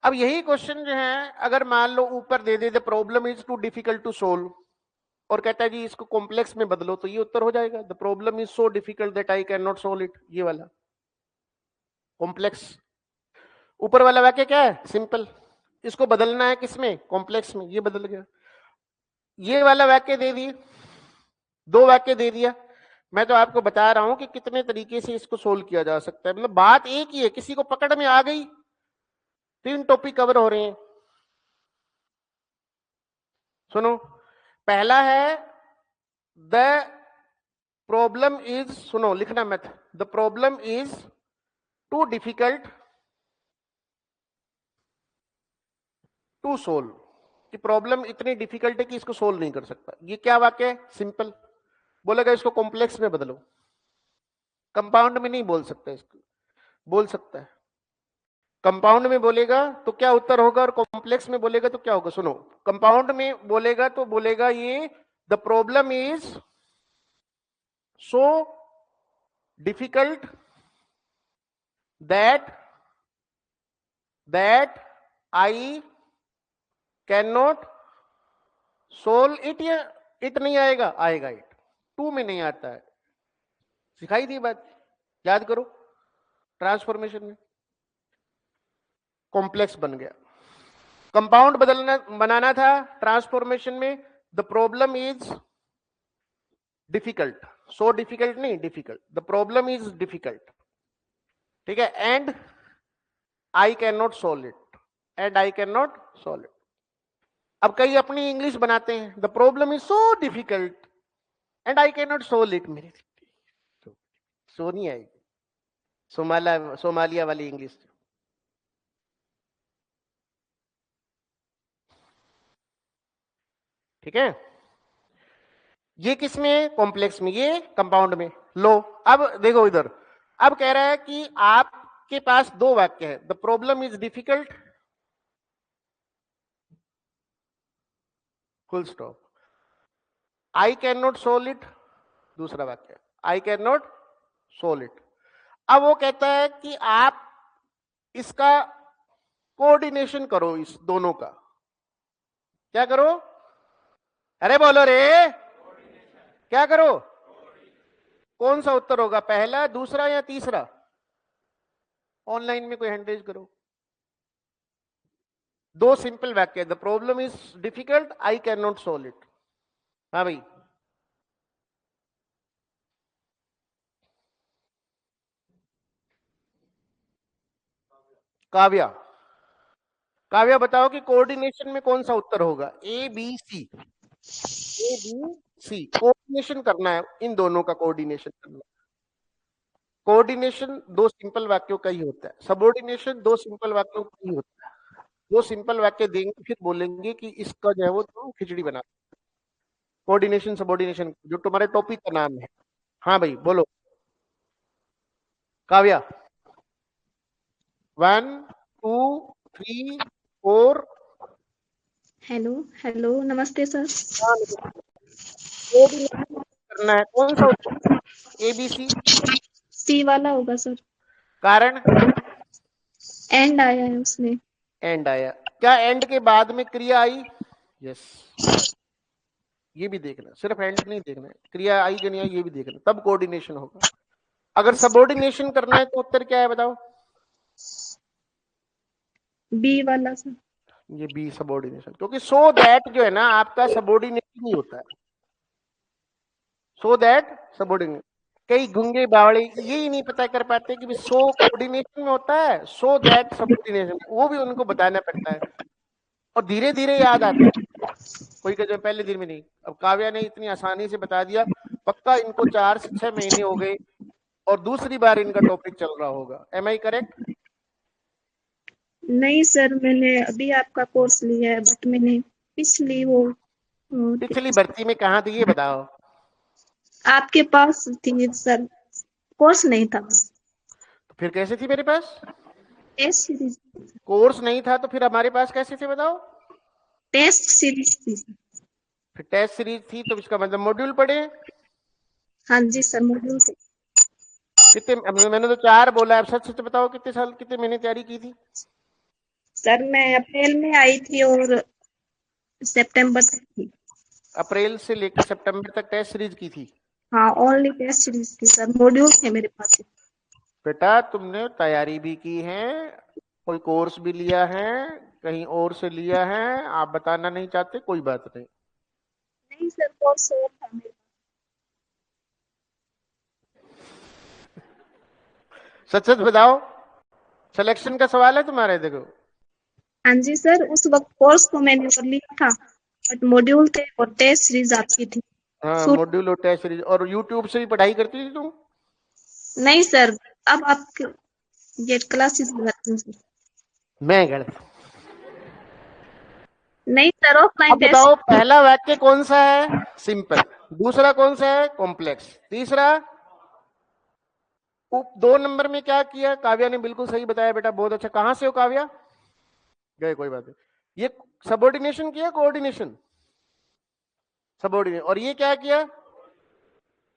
अब यही क्वेश्चन जो है, अगर मान लो ऊपर दे दे the problem is too difficult to solve, और कहता है जी इसको कॉम्प्लेक्स में बदलो, तो ये उत्तर हो जाएगा, the problem is so difficult that I can not solve it, ये वाला कॉम्प्लेक्स। ऊपर वाला वाक्य क्या है? सिंपल, इसको बदलना है किसमें? कॉम्प्लेक्स में, ये बदल गया। ये वाला वाक्य दे दिए, दो वाक्य दे दिया, मैं तो आपको बता रहा हूं कि कितने तरीके से इसको सोल्व किया जा सकता है, मतलब बात एक ही है, किसी को पकड़ में आ गई, 3 टॉपिक कवर हो रहे हैं। सुनो, पहला है द प्रॉब्लम इज, सुनो लिखना मत, the problem is too difficult to solve, कि प्रॉब्लम इतनी डिफिकल्ट है कि इसको सोल्व नहीं कर सकता। ये क्या वाक्य है? सिंपल। बोलेगा इसको कॉम्प्लेक्स में बदलो, कंपाउंड में नहीं बोल सकता, इसको बोल सकता है। कंपाउंड में बोलेगा तो क्या उत्तर होगा, और कॉम्प्लेक्स में बोलेगा तो क्या होगा? सुनो, कंपाउंड में बोलेगा तो बोलेगा ये the problem is so difficult that I can not solve it, या इट नहीं आएगा, आएगा इट, टू में नहीं आता है। सिखाई दी बात, याद करो। ट्रांसफॉर्मेशन में कॉम्प्लेक्स बन गया, कंपाउंड बदलना बनाना था ट्रांसफॉर्मेशन में, the problem is difficult, so difficult नहीं, difficult, the problem is difficult, ठीक है, and I can not solve it, and I can not solve it. अब कई अपनी इंग्लिश बनाते हैं, the problem is so difficult and I can not solve it, मेरे सो नहीं आएगी, सोमालिया वाली इंग्लिश। ठीक है, ये किस में? कॉम्प्लेक्स में, ये कंपाउंड में। लो अब देखो इधर, अब कह रहा है कि आपके पास दो वाक्य है, the problem is difficult, full stop, I can not solve it, दूसरा वाक्य, आई कैन नॉट सोल्व इट। अब वो कहता है कि आप इसका कोऑर्डिनेशन करो, इस दोनों का क्या करो? अरे बोलो रे, क्या करो? कौन सा उत्तर होगा, पहला, दूसरा या तीसरा? ऑनलाइन में कोई हैंड रेज करो। दो सिंपल वाक्य, the problem is difficult, I can not solve it. हाँ भाई, काव्या, काव्या बताओ कि कोऑर्डिनेशन में कौन सा उत्तर होगा? A B C, A B C, coordination करना है, इन दोनों का कोऑर्डिनेशन करना है। कोऑर्डिनेशन दो सिंपल वाक्यों का ही होता है, सबऑर्डिनेशन दो सिंपल वाक्यों का ही होता है। दो सिंपल वाक्य देंगे, फिर बोलेंगे कि इसका जो है वो तो खिचड़ी बना। कोऑर्डिनेशन सबऑर्डिनेशन जो तुम्हारे टॉपिक का नाम है। हाँ भाई बोलो काव्या, 1 2 3 4। हेलो हेलो, नमस्ते सर। कोऑर्डिनेशन करना है, कौन सा उत्तर? ए बी सी, सी वाला होगा सर, कारण एंड आया है उसमें। एंड आया, क्या एंड के बाद में क्रिया आई? यस, ये भी देखना, सिर्फ एंड नहीं देखना, क्रिया आई कि नहीं आई ये भी देखना, तब कोऑर्डिनेशन होगा। अगर सबऑर्डिनेशन करना है तो उत्तर क्या है बताओ? बी वाला सर। ये बी सबऑर्डिनेशन, क्योंकि सो दैट जो है ना आपका सबऑर्डिनेशन ही होता है, सो दैट सबऑर्डिनेट। कई गुंगे बावड़े यही नहीं पता कर पाते कि सो कोऑर्डिनेशन में होता है, सो दैट सबऑर्डिनेशन, वो भी उनको बताना पड़ता है, और धीरे धीरे याद आता है। कोई कहते पहले दिन में नहीं। अब काव्या ने इतनी आसानी से बता दिया, पक्का इनको 4 से 6 महीने हो गए और दूसरी बार इनका टॉपिक चल रहा होगा। Am I correct? नहीं सर, मैंने अभी आपका कोर्स लिया है, बट मैंने पिछली वो पिछली भर्ती में कहाँ थी ये बताओ? आपके पास थी सर, कोर्स नहीं था बस। तो फिर कैसे थी मेरे पास? टेस्ट सीरीज, कोर्स नहीं था तो फिर हमारे पास कैसे थे बताओ? टेस्ट सीरीज थी सर। फिर टेस्ट सीरीज थी तो इसका मतलब मॉड्यूल पढ़े। हाँ जी सर, मॉड्यूल से। कितने, मैंने तो 4 बोला, अब सच सच बताओ कितने साल कितने महीने तैयारी की थी? सर मैं अप्रैल में आई थी और सितंबर तक थी। अप्रैल से लेकर सितंबर तक टेस्ट सीरीज की थी? हाँ, ओनली टेस्ट सीरीज थी सर, मॉड्यूल थे मेरे पास। बेटा तुमने तैयारी भी की है, कोई कोर्स भी लिया है, कहीं और से लिया है, आप बताना नहीं चाहते, कोई बात नहीं। नहीं सर, कोर्स और था मेरे। सच सच बताओ, सिलेक्शन का सवाल है तुम्हारे, देखो। हाँ जी सर, उस वक्त कोर्स को मैंने कर लिया था, बट मॉड्यूल थे और टेस्ट सीरीज आती थी। हाँ, सूट मॉड्यूल और टेस्ट सीरीज, और यूट्यूब से भी पढ़ाई करती थी तुम? नहीं सर, अब आप ये क्लासेस लगाते हैं सर। मैं गलत। नहीं सर, ऑफलाइन अब टेस्ट। बताओ, पहला वाक्य कौन सा है? सिंपल। दूसरा कौन सा है? कॉम्प्लेक्स। तीसरा, 2 नंबर में क्या किया? काव्या ने बिल्कुल सही बताया बेटा, बहुत अच्छा। कहां से हो काव्या? गए, कोई बात नहीं। ये सबऑर्डिनेशन किया, कोऑर्डिनेशन? सबऑर्डिनेशन। और ये क्या किया?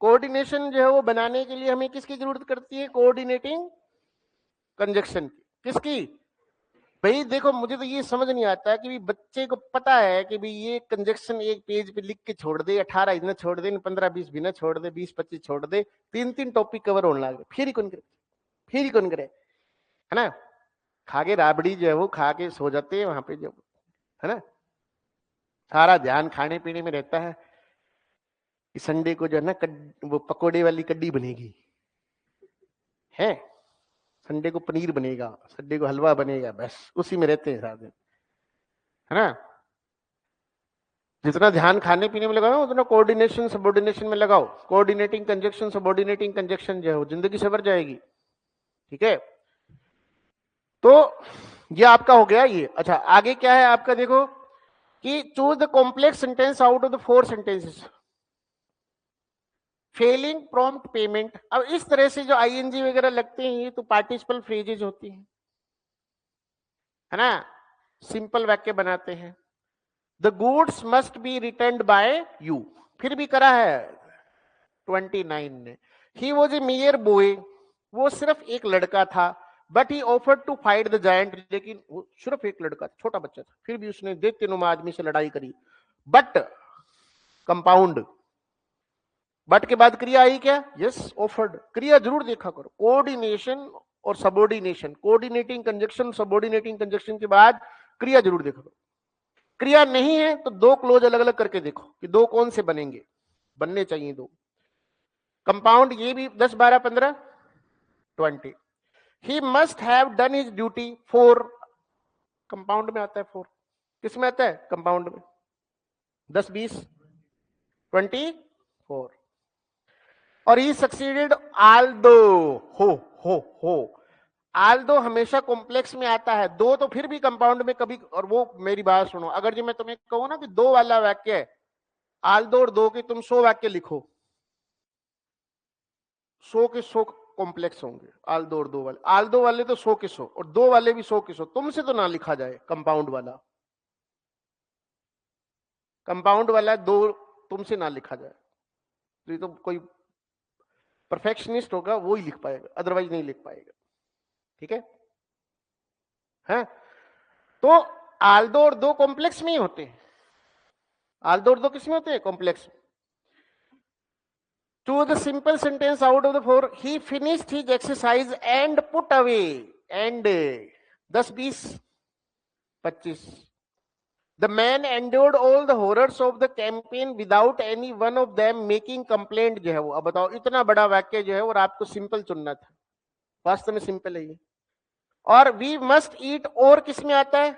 कोऑर्डिनेशन जो है वो बनाने के लिए हमें किसकी जरूरत करती है? कोऑर्डिनेटिंग कंजक्शन की। किसकी? भाई देखो, मुझे तो ये समझ नहीं आता कि भी बच्चे को पता है कि भाई ये कंजक्शन एक पेज पे लिख के छोड़ दे, 18 इतना छोड़ दे, 15-20 भी ना छोड़ दे, 20-25 छोड़ दे, 3-3 टॉपिक कवर होने लगे, फिर ही कौन करे? फिर ही कौन करे? है ना? खा के राबड़ी जो है वो खा के सो जाते हैं वहां पे, जो है ना, सारा ध्यान खाने पीने में रहता है कि संडे को जो है ना वो पकोड़े वाली कड्डी बनेगी, है, संडे को पनीर बनेगा, संडे को हलवा बनेगा, बस उसी में रहते हैं सारा दिन, है ना? जितना ध्यान खाने पीने में लगाओ उतना कोऑर्डिनेशन सबऑर्डिनेशन में लगाओ। कोऑर्डिनेटिंग कंजक्शन सबऑर्डिनेटिंग कंजक्शन जो है वो जिंदगी सवर जाएगी। ठीक है, तो ये आपका हो गया ये। अच्छा, आगे क्या है आपका? देखो कि choose the complex sentence out of the 4 sentences failing prompt payment. अब इस तरह से जो आईएनजी वगैरह लगते हैं ये तो पार्टिसिपल फ्रेजेज होती है ना, सिंपल वाक्य बनाते हैं। The goods must be return by you, फिर भी करा है 29 ने। He was a mere boy, वो सिर्फ एक लड़का था। But he offered to fight the giant, लेकिन वो सिर्फ एक लड़का, छोटा बच्चा था, फिर भी उसने दैत्यनुमा आदमी से लड़ाई करी। बट कंपाउंड, बट के बाद क्रिया आई क्या? Yes, offered. क्रिया जरूर देखा करो। कोऑर्डिनेशन और subordination, coordinating conjunction subordinating conjunction के बाद क्रिया जरूर देखा करो। क्रिया नहीं है तो 2 क्लोज अलग अलग करके देखो कि 2 कौन से बनेंगे, बनने चाहिए 2। कंपाउंड ये भी 10, 12, 15, 20। He must have done his duty 4, compound में आता है 4। किस में आता है? कंपाउंड में। 10, 20, 24। और ही सक्सीडेड आल्दो, हो आल्दो हमेशा कॉम्प्लेक्स में आता है, 2 तो फिर भी कंपाउंड में कभी। और वो मेरी बात सुनो, अगर जो मैं तुम्हें कहूं ना कि 2 वाला वाक्य है, आल्दो और 2 के तुम 100 वाक्य लिखो, 100 के 100 कॉम्प्लेक्स होंगे। आल्दो और 2 वाले, आल्दो वाले तो 100 के 100 और 2 वाले भी 100 के 100। तुमसे तो ना लिखा जाए कंपाउंड वाला, कंपाउंड वाला 2 तुमसे ना लिखा जाए, तो ये तो कोई परफेक्शनिस्ट होगा वो ही लिख पाएगा, अदरवाइज नहीं लिख पाएगा। ठीक है? तो आल्दो और 2 कॉम्प्लेक्स में ही होते हैं। आल्दो और 2 किस में होते हैं? Complex. To the simple sentence out of the 4, he finished his exercise and put away. And 10, 20, 25. The man endured all the horrors of the campaign without any one of them making complaint जो है वो। अब बताओ, इतना बड़ा वाक्य जो है और आपको सिंपल चुनना था, वास्तव में सिंपल है ये। और वी मस्ट ईट, और किस में आता है?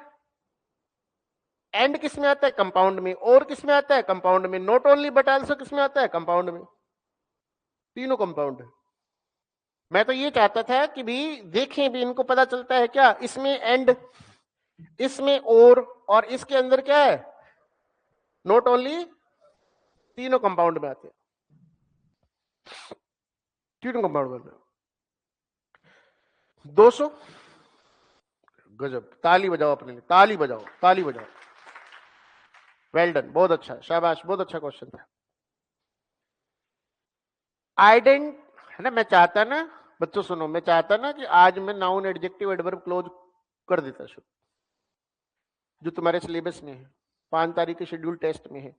एंड किस में आता है? कंपाउंड में। और किस में आता है? कंपाउंड में। नॉट ओनली बट आल्सो किस में आता है? कंपाउंड में। तीनों कंपाउंड है। मैं तो ये चाहता था कि भी देखें भी, इनको पता चलता है क्या? इसमें एंड, इसमें और इसके अंदर क्या है? Not only. तीनों कंपाउंड में आते हैं, तीनों कंपाउंड में। 200, गजब, ताली बजाओ अपने लिए, ताली बजाओ, ताली बजाओ। वेल डन, बहुत अच्छा, शाबाश, बहुत अच्छा क्वेश्चन था। आइडेंट, है ना, मैं चाहता ना, बच्चों सुनो, मैं चाहता ना कि आज मैं नाउन एडजेक्टिव एडवर्ब क्लोज कर देता शुरू, जो तुम्हारे सिलेबस में है, 5 तारीख के शेड्यूल टेस्ट में है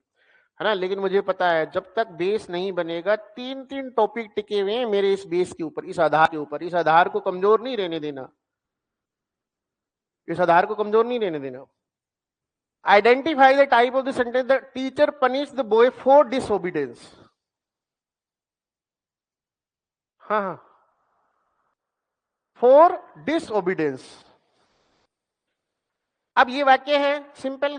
ना। लेकिन मुझे पता है जब तक बेस नहीं बनेगा, 3 टॉपिक टिके हुए हैं मेरे इस बेस के ऊपर, इस आधार के ऊपर। इस आधार को कमजोर नहीं रहने देना, इस आधार को कमजोर नहीं रहने देना। Identify the type of the sentence the teacher punish the boy for disobedience. हाँ, फॉर डिसओबीडियंस। अब ये वाक्य है सिंपल।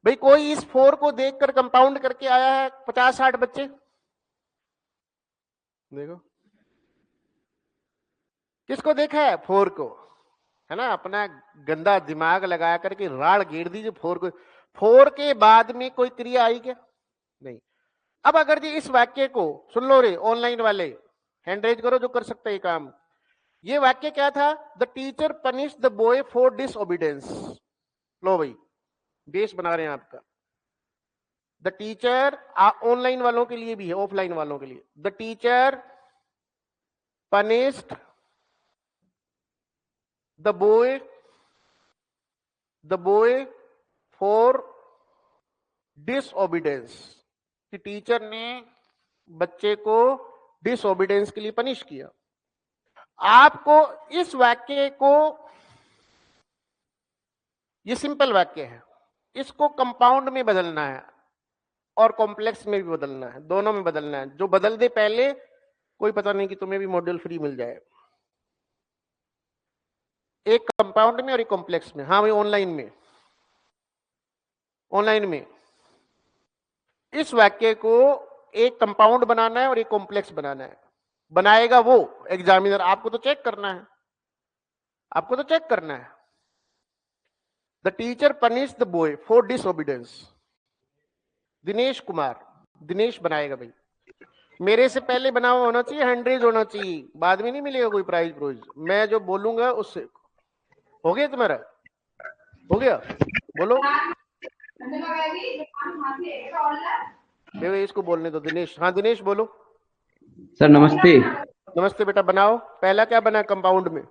भाई कोई इस 4 को देखकर कंपाउंड करके आया है 50-60 बच्चे, देखो किसको देखा है? 4 को, है ना। अपना गंदा दिमाग लगा करके राड़ घेर दीजिए 4 को। 4 के बाद में कोई क्रिया आई क्या? नहीं। अब अगर जी इस वाक्य को सुन लो रे ऑनलाइन वाले, हैंड रेज करो जो कर सकते हैं काम। ये वाक्य क्या था? The teacher punish the boy for disobedience. लो भाई, बेस बना रहे हैं आपका। द टीचर, ऑनलाइन वालों के लिए भी है, ऑफलाइन वालों के लिए। The teacher punished the boy for disobedience. कि टीचर ने बच्चे को डिसओबीडियंस के लिए पनिश किया। आपको इस वाक्य को, ये सिंपल वाक्य है, इसको कंपाउंड में बदलना है और कॉम्प्लेक्स में भी बदलना है, दोनों में बदलना है। जो बदल दे पहले, कोई पता नहीं कि तुम्हें भी मॉड्यूल फ्री मिल जाए। एक कंपाउंड में और एक कॉम्प्लेक्स में। हाँ भाई, ऑनलाइन में इस वाक्य को एक कंपाउंड बनाना है और एक कॉम्प्लेक्स बनाना है। बनाएगा वो एग्जामिनर, आपको तो चेक करना है, आपको तो चेक करना है। The teacher punish the boy for disobedience. Dinesh Kumar, Dinesh बनाएगा भाई। मेरे से पहले बना हुआ होना चाहिए, हैंडरेज होना चाहिए, बाद में नहीं मिलेगा कोई प्राइज। मैं जो बोलूंगा उससे हो गया तुम्हारा, हो गया, बोलो। देखो इसको बोलने दो, दिनेश। हाँ दिनेश बोलो। सर नमस्ते। नमस्ते बेटा, बनाओ। पहला क्या बना कंपाउंड में?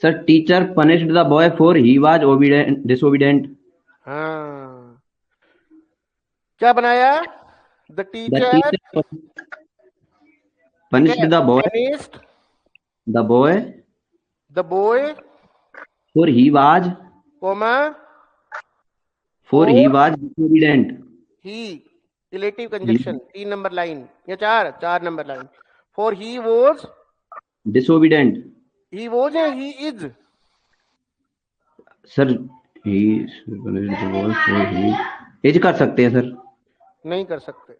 Sir teacher punished the boy for he was disobedient. हाँ, क्या बनाया? The teacher punished the boy for he was disobedient. He, relative conjunction, 3 number line या 4 number line. For he was disobedient. He was या he is? Sir he is कर सकते हैं sir? नहीं कर सकते,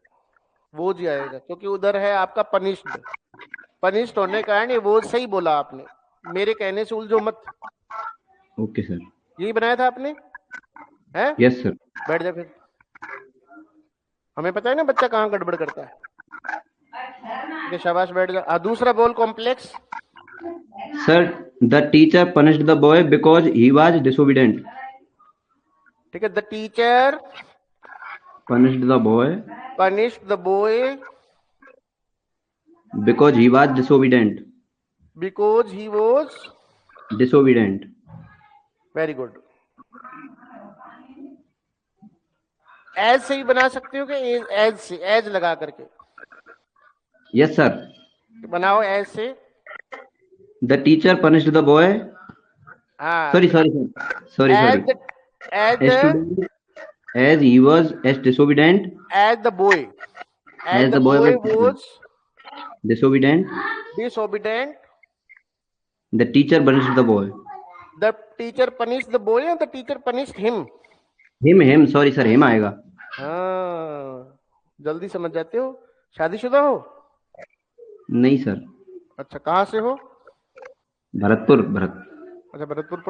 वो जी आएगा क्योंकि उधर है आपका पनिश्ड होने का है। वो सही बोला आपने, मेरे कहने से उलझो मत। Okay sir. यही बनाया था आपने, है? Yes sir. बैठ जा फिर। हमें पता है ना बच्चा कहाँ गड़बड़ करता है। शाबाश, बैठ जा। दूसरा बोल, complex. Sir the teacher punished the boy because he was disobedient. ठीक है, the teacher punished the boy because he was disobedient. Very good. As से ही बना सकते हो कि एज से, एज लगा करके? Yes sir. बनाओ एज से। The teacher punished the boy. Sorry as he was as disobedient as the boy was disobedient, the teacher punished the boy. The teacher punished the boy and the teacher punished him. Sorry sir, him आएगा। हाँ, जल्दी समझ जाते हो। शादीशुदा हो? नहीं sir. अच्छा, कहाँ से हो? भरतपुर। अच्छा, भरतपुर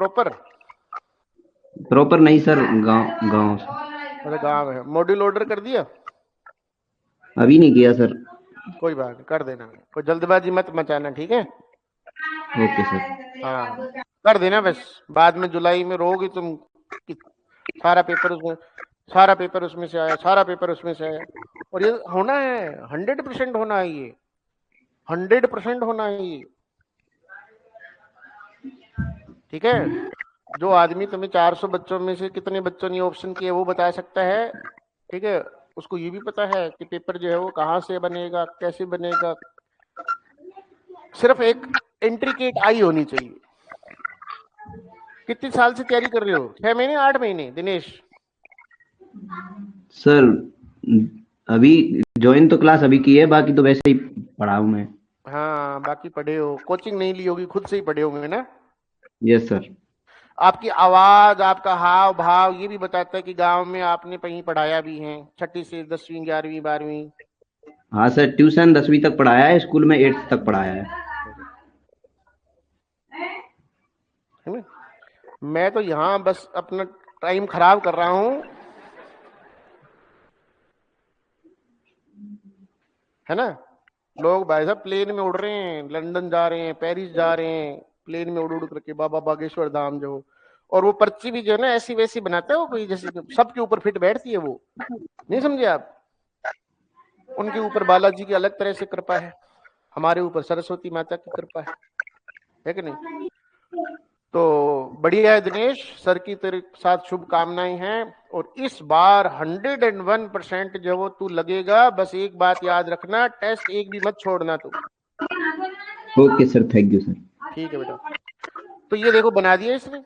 प्रॉपर नहीं सर, गांव। अच्छा, गाँव है। मॉड्यूल ऑर्डर कर दिया? अभी नहीं किया सर। कोई बात नहीं, कर देना। कोई जल्दबाजी मत मचाना, ठीक है? Okay sir. हाँ, कर देना बस। बाद में जुलाई में रहोगी तुम, सारा पेपर उसमें से आया, और ये होना है 100% होना है, ये 100% होना है ये, ठीक है? जो आदमी तुम्हें 400 बच्चों में से कितने बच्चों ने ऑप्शन किए वो बता सकता है, ठीक है? उसको ये भी पता है कि पेपर जो है वो कहाँ से बनेगा, कैसे बनेगा। सिर्फ एक इंट्रिकेट आई होनी चाहिए। कितने साल से तैयारी कर रहे हो? 6 महीने, 8 महीने? दिनेश सर अभी ज्वाइन तो क्लास अभी की है, बाकी तो वैसे ही पढ़ा हूं मैं। हाँ, बाकी पढ़े हो, कोचिंग नहीं ली होगी, खुद से ही पढ़े होंगे ना। Yes sir. आपकी आवाज, आपका हाव भाव ये भी बताता है कि गांव में आपने कहीं पढ़ाया भी है, 6ठी से 10वीं 11वीं 12वीं। हाँ सर, ट्यूशन 10वीं तक पढ़ाया है, स्कूल में 8th तक पढ़ाया है। है ना? मैं तो यहाँ बस अपना टाइम खराब कर रहा हूँ, है ना। लोग भाई साहब प्लेन में उड़ रहे हैं, लंदन जा रहे हैं, पेरिस जा रहे हैं, प्लेन में उड़ उड़ करके बाबा बागेश्वर धाम जो। और वो पर्ची भी जो है ना ऐसी वैसी बनाता है वो, कोई जैसे सबके ऊपर फिट बैठती है वो, नहीं समझे आप। उनके ऊपर बालाजी की अलग तरह से कृपा है, हमारे ऊपर सरस्वती माता की कृपा है कि नहीं। तो बढ़िया है दिनेश, सर की तेरे साथ शुभकामनाएं हैं। और इस बार 101% जो वो तू लगेगा। बस एक बात याद रखना, टेस्ट एक भी मत छोड़ना तू। Okay sir, thank you sir. ठीक है बेटा। तो ये देखो बना दिया इसने।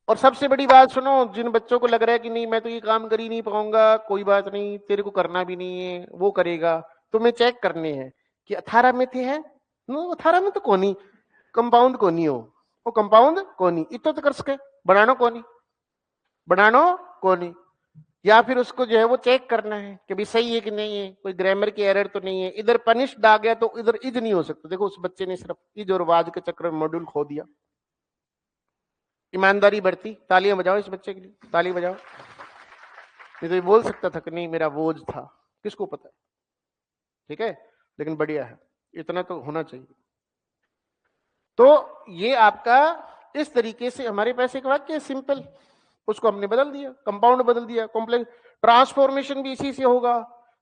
और सबसे बड़ी बात सुनो, जिन बच्चों को लग रहा है कि नहीं मैं तो ये काम कर ही नहीं पाऊंगा, कोई बात नहीं, तेरे को करना भी नहीं है, वो करेगा। तुम्हें चेक करने हैं कि 18 में थे हैं, 18 में तो कोनी कंपाउंड कोनी हो, वो कंपाउंड कोनी इतो तो कर सके, बनानो कोनी, बनानो कोनी। या फिर उसको जो है वो चेक करना है कि भी सही है कि नहीं है, कोई ग्रामर की एरर तो नहीं है। इधर पनिश्ड आ गया तो इधर इज नहीं हो सकता। देखो उस बच्चे ने सिर्फ इज और वाज के चक्कर में मॉड्यूल खो दिया। ईमानदारी बरती, तालियां बजाओ इस बच्चे के लिए, ताली बजाओ। नहीं तो ये बोल सकता था कि नहीं मेरा वोज था, किसको पता। ठीक है, लेकिन बढ़िया है, इतना तो होना चाहिए। तो ये आपका इस तरीके से हमारे पास एक वाक्य है सिंपल, उसको हमने बदल दिया, कंपाउंड बदल दिया, कॉम्प्लेक्स। ट्रांसफॉर्मेशन भी इसी से होगा,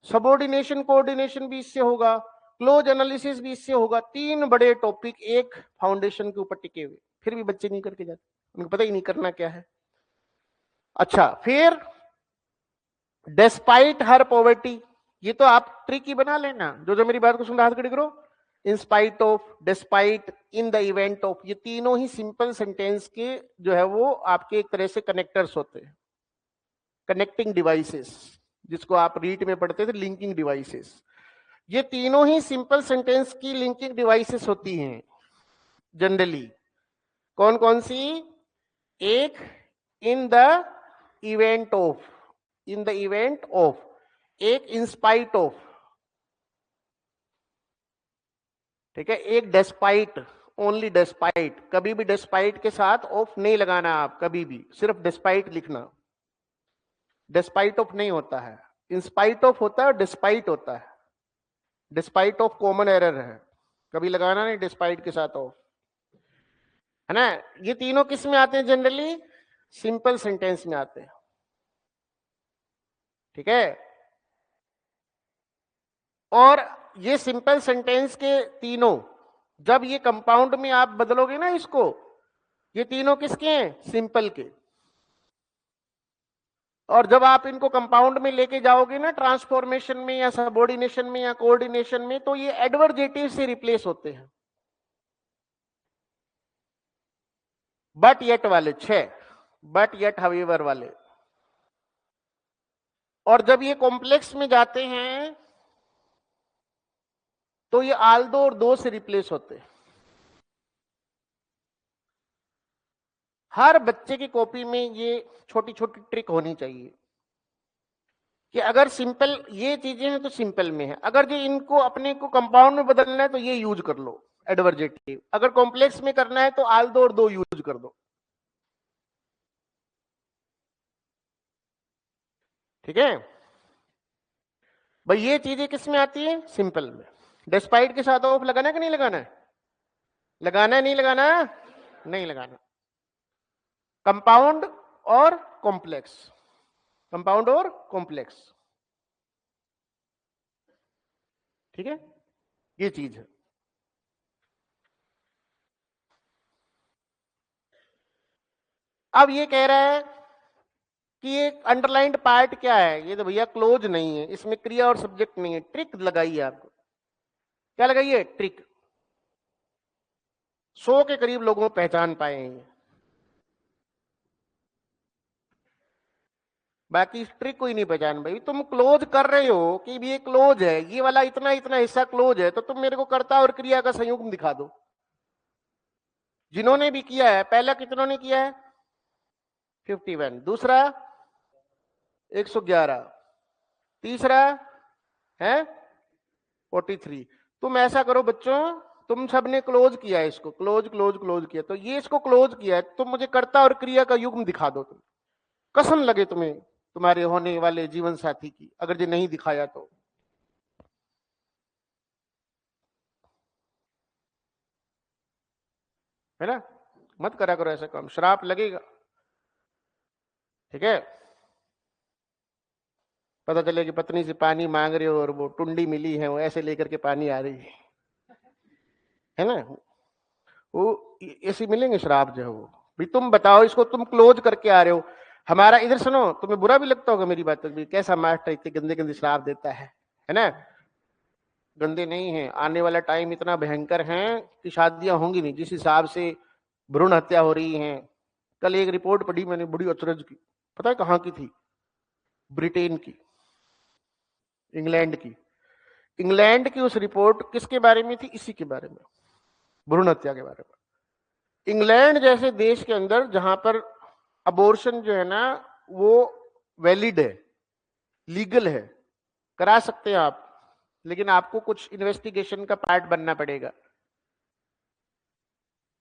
सबऑर्डिनेशन कोऑर्डिनेशन भी इससे होगा, क्लोज एनालिसिस भी इससे होगा। 3 बड़े टॉपिक एक फाउंडेशन के ऊपर टिके हुए, फिर भी बच्चे नहीं करके जाते, उनको पता ही नहीं करना क्या है। अच्छा, फिर डिस्पाइट हर पॉवर्टी, ये तो आप ट्रिक ही बना लेना। जो मेरी बात को सुन रहा, हाथ खड़े करो। In spite of, despite, in the event of, ये तीनों ही सिंपल सेंटेंस के जो है वो आपके एक तरह से कनेक्टर्स होते हैं, कनेक्टिंग डिवाइसेस, जिसको आप रीड में पढ़ते थे लिंकिंग डिवाइसेस। ये तीनों ही सिंपल सेंटेंस की लिंकिंग डिवाइसेस होती हैं जनरली। कौन कौन सी? एक, in the event of, in the event of, एक इन स्पाइट ऑफ, ठीक है, एक डेस्पाइट, ओनली डेस्पाइट। कभी भी डेस्पाइट के साथ ऑफ नहीं लगाना आप, कभी भी सिर्फ डेस्पाइट लिखना। डेस्पाइट ऑफ नहीं होता है, इंस्पाइट ऑफ होता है, डिस्पाइट होता है। डिस्पाइट ऑफ कॉमन एरर है, कभी लगाना नहीं डिस्पाइट के साथ ऑफ, है ना। ये तीनों किस में आते हैं जनरली? सिंपल सेंटेंस में आते हैं। ठीक है, और ये सिंपल सेंटेंस के तीनों जब ये कंपाउंड में आप बदलोगे ना इसको, ये तीनों किसके हैं? सिंपल के। और जब आप इनको कंपाउंड में लेके जाओगे ना, ट्रांसफॉर्मेशन में या सबऑर्डिनेशन में या कोऑर्डिनेशन में, तो ये एडवर्जेटिव से रिप्लेस होते हैं। बट येट वाले 6, बट येट हावेवर वाले। और जब ये कॉम्प्लेक्स में जाते हैं तो ये आल्दो और दो से रिप्लेस होते हैं। हर बच्चे की कॉपी में ये छोटी छोटी ट्रिक होनी चाहिए कि अगर सिंपल ये चीजें हैं तो सिंपल में है, अगर जो इनको अपने को कंपाउंड में बदलना है तो ये यूज कर लो एडवर्जेटिव, अगर कॉम्प्लेक्स में करना है तो आल्दो और दो यूज कर दो। ठीक है भाई, ये चीजें किस में आती है? सिंपल में। डिस्पाइट के साथ ऑफ लगाना है कि नहीं लगाना है? लगाना है नहीं लगाना? नहीं लगाना। कंपाउंड और कॉम्प्लेक्स, कंपाउंड और कॉम्प्लेक्स। ठीक है, ये चीज है। अब ये कह रहा है कि ये अंडरलाइंड पार्ट क्या है? ये तो भैया क्लोज नहीं है, इसमें क्रिया और सब्जेक्ट नहीं है। ट्रिक लगाइए आपको, क्या लगाइए? ट्रिक। 100 के करीब लोगों को पहचान पाए हैं। बाकी ट्रिक कोई नहीं पहचान भाई। तुम क्लोज कर रहे हो कि ये क्लोज है, ये वाला इतना इतना हिस्सा क्लोज है, तो तुम मेरे को कर्ता और क्रिया का संयुग्म दिखा दो। जिन्होंने भी किया है, पहला कितनों ने किया है 51, दूसरा 111, तीसरा है 43। तुम ऐसा करो बच्चों, तुम सबने क्लोज किया है इसको, क्लोज क्लोज क्लोज किया, तो ये इसको क्लोज किया है, तुम मुझे कर्ता और क्रिया का युग्म दिखा दो। तुम कसम लगे तुम्हें तुम्हारे होने वाले जीवन साथी की, अगर ये नहीं दिखाया तो। है ना, मत करा करो ऐसा काम, श्राप लगेगा। ठीक है, पता चले कि पत्नी से पानी मांग रहे हो और वो टुंडी मिली है, वो ऐसे लेकर के पानी आ रही है ना, वो ऐसे मिलेंगे श्राप जो है वो। भी तुम बताओ, इसको तुम क्लोज करके आ रहे हो। हमारा इधर सुनो, तुम्हें बुरा भी लगता होगा मेरी बात, भी कैसा मास्टर इतने गंदे गंदे श्राप देता है ना। गंदे नहीं है, आने वाला टाइम इतना भयंकर है कि शादियां होंगी नहीं, जिस हिसाब से भ्रूण हत्या हो रही है। कल एक रिपोर्ट पढ़ी मैंने, बड़ी अचरज की, पता है कहाँ की थी? ब्रिटेन की, इंग्लैंड की। इंग्लैंड की उस रिपोर्ट किसके बारे में थी? इसी के बारे में, भ्रूण हत्या के बारे में। इंग्लैंड जैसे देश के अंदर जहां पर अबॉर्शन जो है ना वो वैलिड है, लीगल है, करा सकते हैं आप, लेकिन आपको कुछ इन्वेस्टिगेशन का पार्ट बनना पड़ेगा,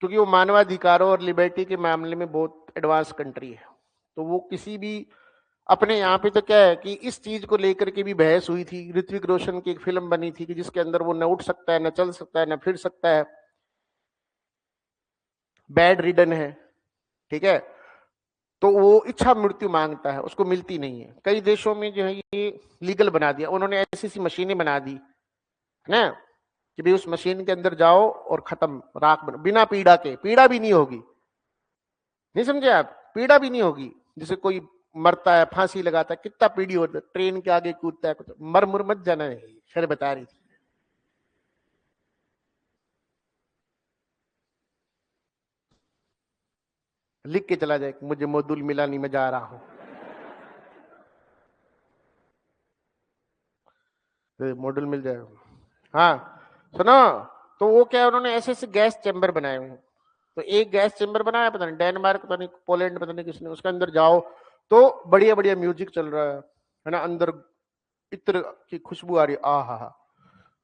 क्योंकि वो मानवाधिकारों और लिबर्टी के मामले में बहुत एडवांस कंट्री है। तो वो किसी भी अपने यहाँ पे तो क्या है कि इस चीज को लेकर के भी बहस हुई थी। ऋत्विक रोशन की एक फिल्म बनी थी कि जिसके अंदर वो न उठ सकता है, न चल सकता है, न फिर सकता है, बेड रिडन है। ठीक है, तो वो इच्छा मृत्यु मांगता है, उसको मिलती नहीं है। कई देशों में जो है ये लीगल बना दिया उन्होंने, ऐसी ऐसी मशीनें बना दी है ना कि भाई उस मशीन के अंदर जाओ और खत्म, राख बना, बिना पीड़ा के। पीड़ा भी नहीं होगी, नहीं समझे आप? पीड़ा भी नहीं होगी। जैसे कोई मरता है, फांसी लगाता है, कितना पीड़ी होता है, ट्रेन के आगे कूदता है, कुछ मर मुर मत जाना है, खैर बता रही थी। लिख के चला जाए, मुझे मॉड्यूल मिला नहीं, मैं जा रहा हूं। मॉड्यूल मिल जाएगा। हाँ सुनो, तो वो क्या, उन्होंने ऐसे ऐसे गैस चैम्बर बनाए हुए हैं। तो एक गैस चैम्बर बनाया, पता नहीं डेनमार्क, पता नहीं पोलैंड, पता नहीं किसने, उसके अंदर जाओ तो बढ़िया बढ़िया म्यूजिक चल रहा है ना, अंदर इत्र की खुशबू आ रही, आ हा,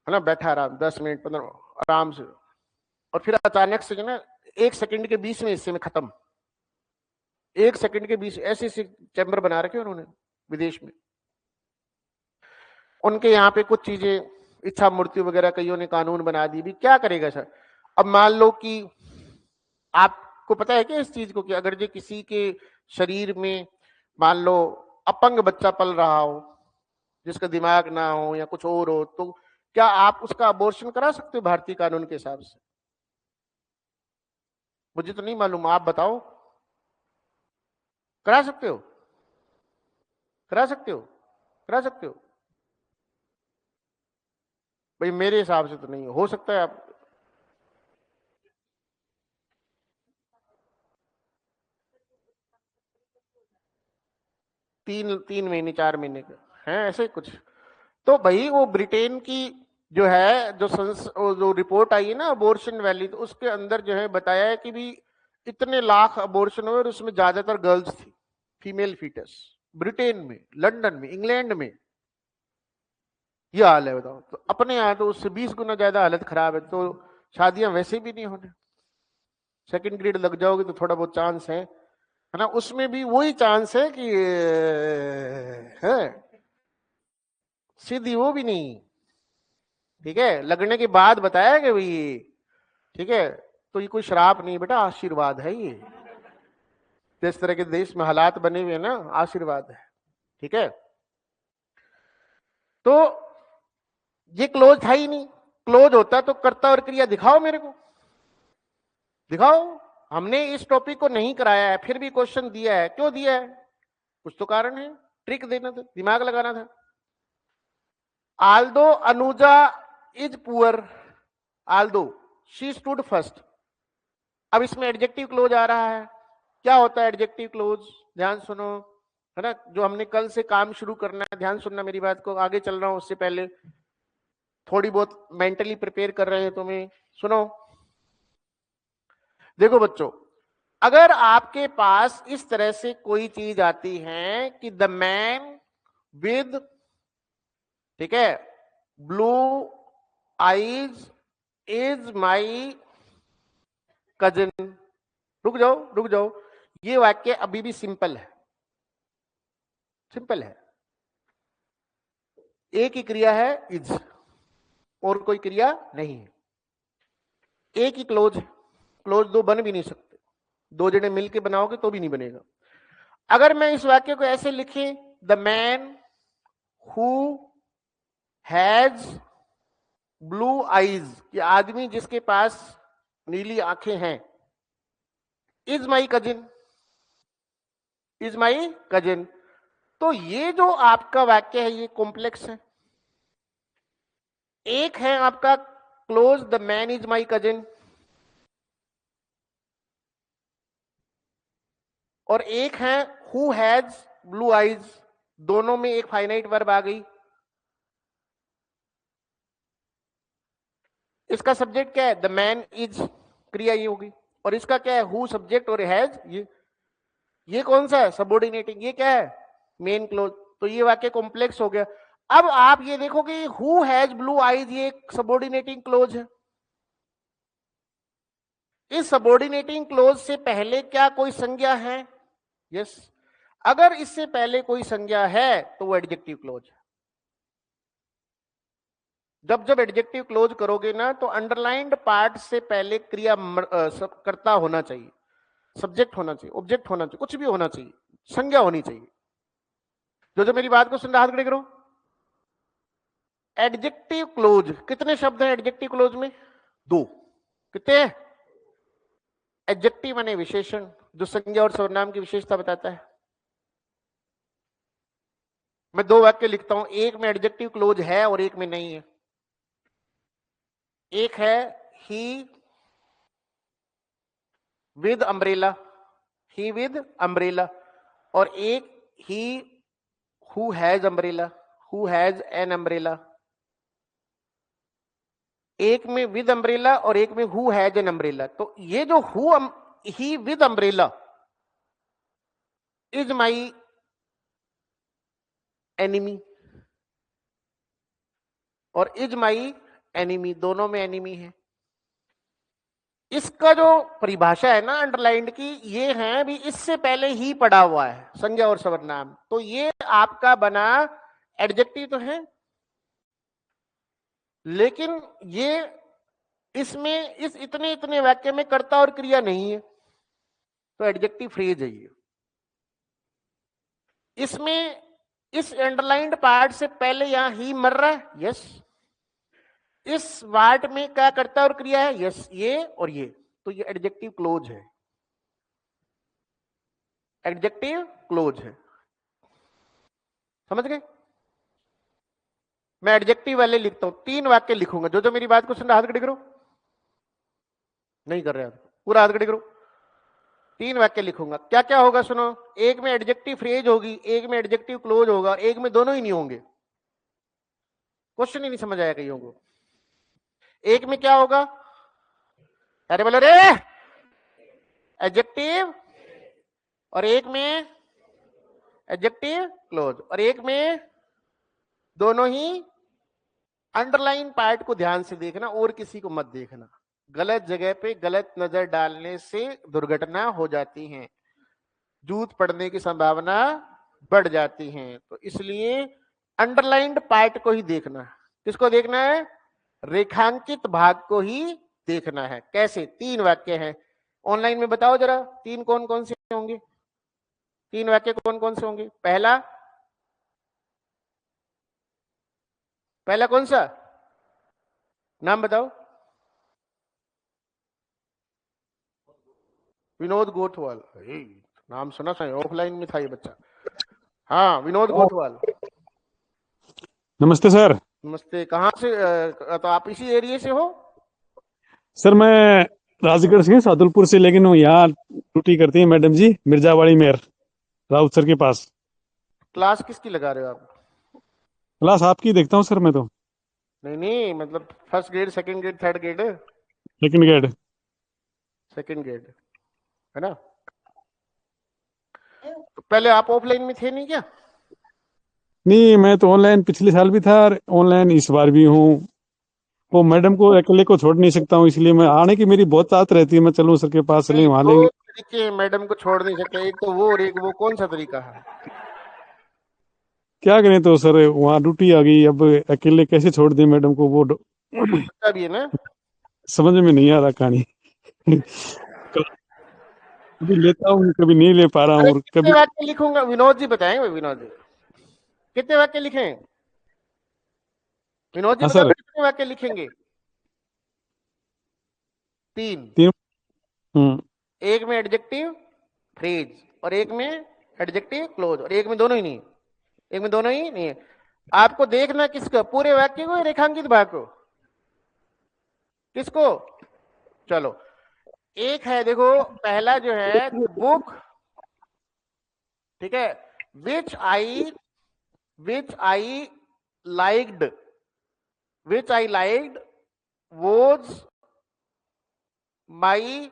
है ना, बैठा आराम 10 मिनट 15 आराम से, और फिर अचानक से जो ना 1 सेकंड के 20वें हिस्से में खत्म। 1 सेकंड के 20, ऐसे ऐसे चैम्बर बना रखे उन्होंने विदेश में। उनके यहाँ पे कुछ चीजें, इच्छा मृत्यु वगैरह कईयों ने कानून बना दी भी, क्या करेगा सर? अब मान लो कि आपको पता है क्या इस चीज को, कि अगर जो किसी के शरीर में मान लो अपंग बच्चा पल रहा हो, जिसका दिमाग ना हो या कुछ और हो, तो क्या आप उसका अबॉर्शन करा सकते हो भारतीय कानून के हिसाब से? मुझे तो नहीं मालूम, आप बताओ। करा सकते हो? करा सकते हो? करा सकते हो? भाई मेरे हिसाब से तो नहीं हो सकता है। आप तीन महीने 4 महीने का है ऐसे कुछ। तो भाई वो ब्रिटेन की जो है, जो रिपोर्ट आई है ना अबॉर्शन वैली, तो उसके अंदर जो है बताया है कि भी इतने लाख अबॉर्शन हुए और उसमें ज्यादातर गर्ल्स थी, फीमेल फीटस। ब्रिटेन में, लंदन में, इंग्लैंड में ये हाल है, बताओ। तो अपने यहाँ तो उससे 20 गुना ज्यादा हालत खराब है, तो शादियां वैसे भी नहीं होने। सेकंड ग्रेड लग जाओगे तो थोड़ा बहुत चांस है ना, उसमें भी वही चांस है कि है, सीधी वो भी नहीं। ठीक है, लगने के बाद बताया कि भाई ठीक है, तो ये कोई श्राप नहीं बेटा, आशीर्वाद है ये। जिस तरह के देश में हालात बने हुए हैं ना, आशीर्वाद है। ठीक है, तो ये क्लोज था ही नहीं। क्लोज होता तो कर्ता और क्रिया दिखाओ मेरे को, दिखाओ। हमने इस टॉपिक को नहीं कराया है, फिर भी क्वेश्चन दिया है, क्यों दिया है? कुछ तो कारण है, ट्रिक देना था, दिमाग लगाना था। Aldous Anuja is poor, Aldous she stood first. अब इसमें एडजेक्टिव क्लोज आ रहा है। क्या होता है एडजेक्टिव क्लोज? ध्यान सुनो। है ना, जो हमने कल से काम शुरू करना है, ध्यान सुनना मेरी बात को, आगे चल रहा हूं उससे पहले थोड़ी बहुत मेंटली प्रिपेयर कर रहे हैं तुम्हें, सुनो। देखो बच्चों, अगर आपके पास इस तरह से कोई चीज आती है कि द मैन विद, ठीक है, blue eyes is my cousin, रुक जाओ रुक जाओ, ये वाक्य अभी भी सिंपल है, सिंपल है। एक ही क्रिया है इज, और कोई क्रिया नहीं है। एक ही क्लोज है, क्लोज दो बन भी नहीं सकते, दो जने मिलके बनाओगे तो भी नहीं बनेगा। अगर मैं इस वाक्य को ऐसे लिखे, the man who has blue eyes, कि आदमी जिसके पास नीली आंखें हैं, is my cousin, is my cousin, तो ये जो आपका वाक्य है ये कॉम्प्लेक्स है। एक है आपका close, the man is my cousin, और एक है हु हैज ब्लू आईज, दोनों में एक फाइनाइट वर्ब आ गई। इसका सब्जेक्ट क्या है, द मैन इज, क्रिया ये होगी, और इसका क्या है, हु सब्जेक्ट और हैज ये कौन सा है, सबऑर्डिनेटिंग, ये क्या है, मेन क्लोज। तो ये वाक्य कॉम्प्लेक्स हो गया। अब आप ये देखोगे हु हैज ब्लू आईज, ये सबऑर्डिनेटिंग क्लोज है। इस सबऑर्डिनेटिंग क्लोज से पहले क्या कोई संज्ञा है, यस। अगर इससे पहले कोई संज्ञा है तो वो एडजेक्टिव क्लोज है। जब जब एडजेक्टिव क्लोज करोगे ना, तो अंडरलाइंड पार्ट से पहले क्रिया कर्ता होना चाहिए, सब्जेक्ट होना चाहिए, ऑब्जेक्ट होना चाहिए, कुछ भी होना चाहिए, संज्ञा होनी चाहिए। जो मेरी बात को सुन रहा, हाथ खड़े करो। एडजेक्टिव क्लोज, कितने शब्द हैं एडजेक्टिव क्लोज में, दो। कितने हैं, एडजेक्टिव माने विशेषण, जो संज्ञा और सर्वनाम की विशेषता बताता है। मैं दो वाक्य लिखता हूं, एक में एडजेक्टिव क्लोज है और एक में नहीं है। एक है he with umbrella, he with umbrella, और एक he who has umbrella, who has an umbrella. एक में विद अम्ब्रेला और एक में हु हैज एन अम्ब्रेला। तो ये जो he with umbrella is my enemy, और इज माई एनिमी, दोनों में एनिमी है। इसका जो परिभाषा है ना अंडरलाइंड की, ये है भी इससे पहले ही पड़ा हुआ है, संज्ञा और सर्वनाम। तो ये आपका बना एडजेक्टिव तो है, लेकिन ये इसमें इस इतने इतने वाक्य में कर्ता और क्रिया नहीं है, तो एडजेक्टिव फ्रेज है ये। इसमें इस अंडरलाइंड पार्ट से पहले यहां ही मर रहा है, यस। इस वार्ड में क्या करता और क्रिया है, यस, ये और ये, तो ये एडजेक्टिव क्लोज है, एडजेक्टिव क्लोज है। समझ गए? मैं एडजेक्टिव वाले लिखता हूं, तीन वाक्य लिखूंगा। जो मेरी बात को सुन रहा, हाथ खड़े करो। नहीं कर रहे, पूरा हाथ खड़े करो। तीन वाक्य लिखूंगा, क्या क्या होगा सुनो। एक में एडजेक्टिव फ्रेज होगी, एक में एडजेक्टिव क्लोज होगा, एक में दोनों ही नहीं होंगे। क्वेश्चन ही नहीं समझ आया कईयों को। एक में क्या होगा, अरे बोलो रे, एडजेक्टिव, और एक में एडजेक्टिव क्लोज, और एक में दोनों ही। अंडरलाइन पार्ट को ध्यान से देखना और किसी को मत देखना। गलत जगह पे गलत नजर डालने से दुर्घटना हो जाती है, जूत पड़ने की संभावना बढ़ जाती है। तो इसलिए अंडरलाइंड पार्ट को ही देखना है। किसको देखना है, रेखांकित भाग को ही देखना है। कैसे, तीन वाक्य हैं ऑनलाइन में, बताओ जरा तीन कौन कौन से होंगे, तीन वाक्य कौन कौन से होंगे। पहला कौन सा, नाम बताओ। विनोद गोठवाल, नाम सुना था, ऑफलाइन में था ये बच्चा। हाँ, विनोद गोठवाल। नमस्ते सर। नमस्ते, कहाँ से, तो आप इसी एरिया से हो? सर मैं राजगढ़ से, सादुलपुर से, लेकिन वो यहाँ ड्यूटी करती है मैडम जी मिर्जावाड़ी मेयर, राउत सर के पास। क्लास किसकी लगा रहे हो आप? क्लास आपकी देखता हूँ सर मैं तो। नहीं नहीं, मतलब first grade, second grade, third grade, second grade. Second grade, है ना? तो पहले आप ऑफलाइन में थे नहीं क्या? नहीं, मैं तो ऑनलाइन पिछले साल भी था और ऑनलाइन इस बार भी हूँ। वो मैडम को अकेले को छोड़ नहीं सकता हूँ, इसलिए मैं आने की मेरी बहुत चाहत रहती है, मैं चलूँ सर के पास, चलें वहां दो लेंगे। तरीके हैं, मैडम को छोड़ नहीं सकते, एक तो वो और एक वो, कौन सा तरीका है? क्या करें तो सर, वहाँ ड्यूटी आ गई, अब अकेले कैसे छोड़ दें मैडम को, वो बच्चा भी है ना? समझ में नहीं आ रहा कहानी। कभी लेता हूँ, कभी नहीं ले पा रहा हूँ, अरे और कितने कभी। वाक्य लिखूंगा, विनोद जी बताएंगे, विनोद जी कितने वाक्य लिखें? विनोद जी हाँ बता सर। दो कितने वाक्य लिखेंगे? 3। तीन। हम्म। एक में एडजेक्टिव फ्रेज और एक में एडजेक्टिव क्लोज, और एक में दोनों ही नहीं, एक में दोनों ही नहीं है। आपको देखना किसका, पूरे वाक्य को या रेखांकित भाग को? किसको? चलो, एक है देखो, पहला जो है बुक, ठीक है, which I liked, which I liked was my,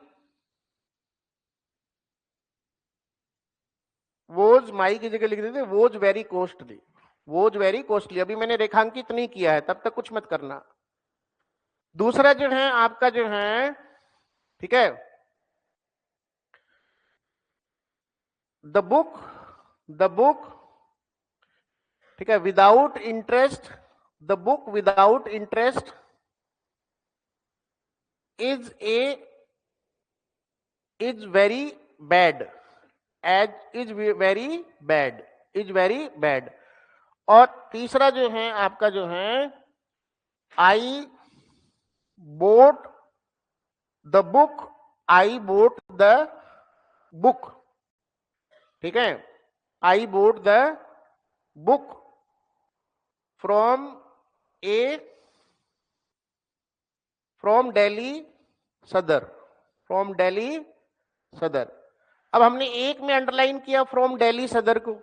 was my की जगह लिख देते was very costly, was very costly. अभी मैंने रेखांकित नहीं किया है, तब तक कुछ मत करना। दूसरा जो है आपका जो है, ठीक है, द बुक, ठीक है, without interest, the book without interest is very bad, is very bad. और तीसरा जो है आपका जो है, I bought the book, I bought the book, ठीक है, I bought the book from a from Delhi Sadar, from Delhi सदर। अब हमने एक में अंडरलाइन किया फ्रॉम दिल्ली सदर को,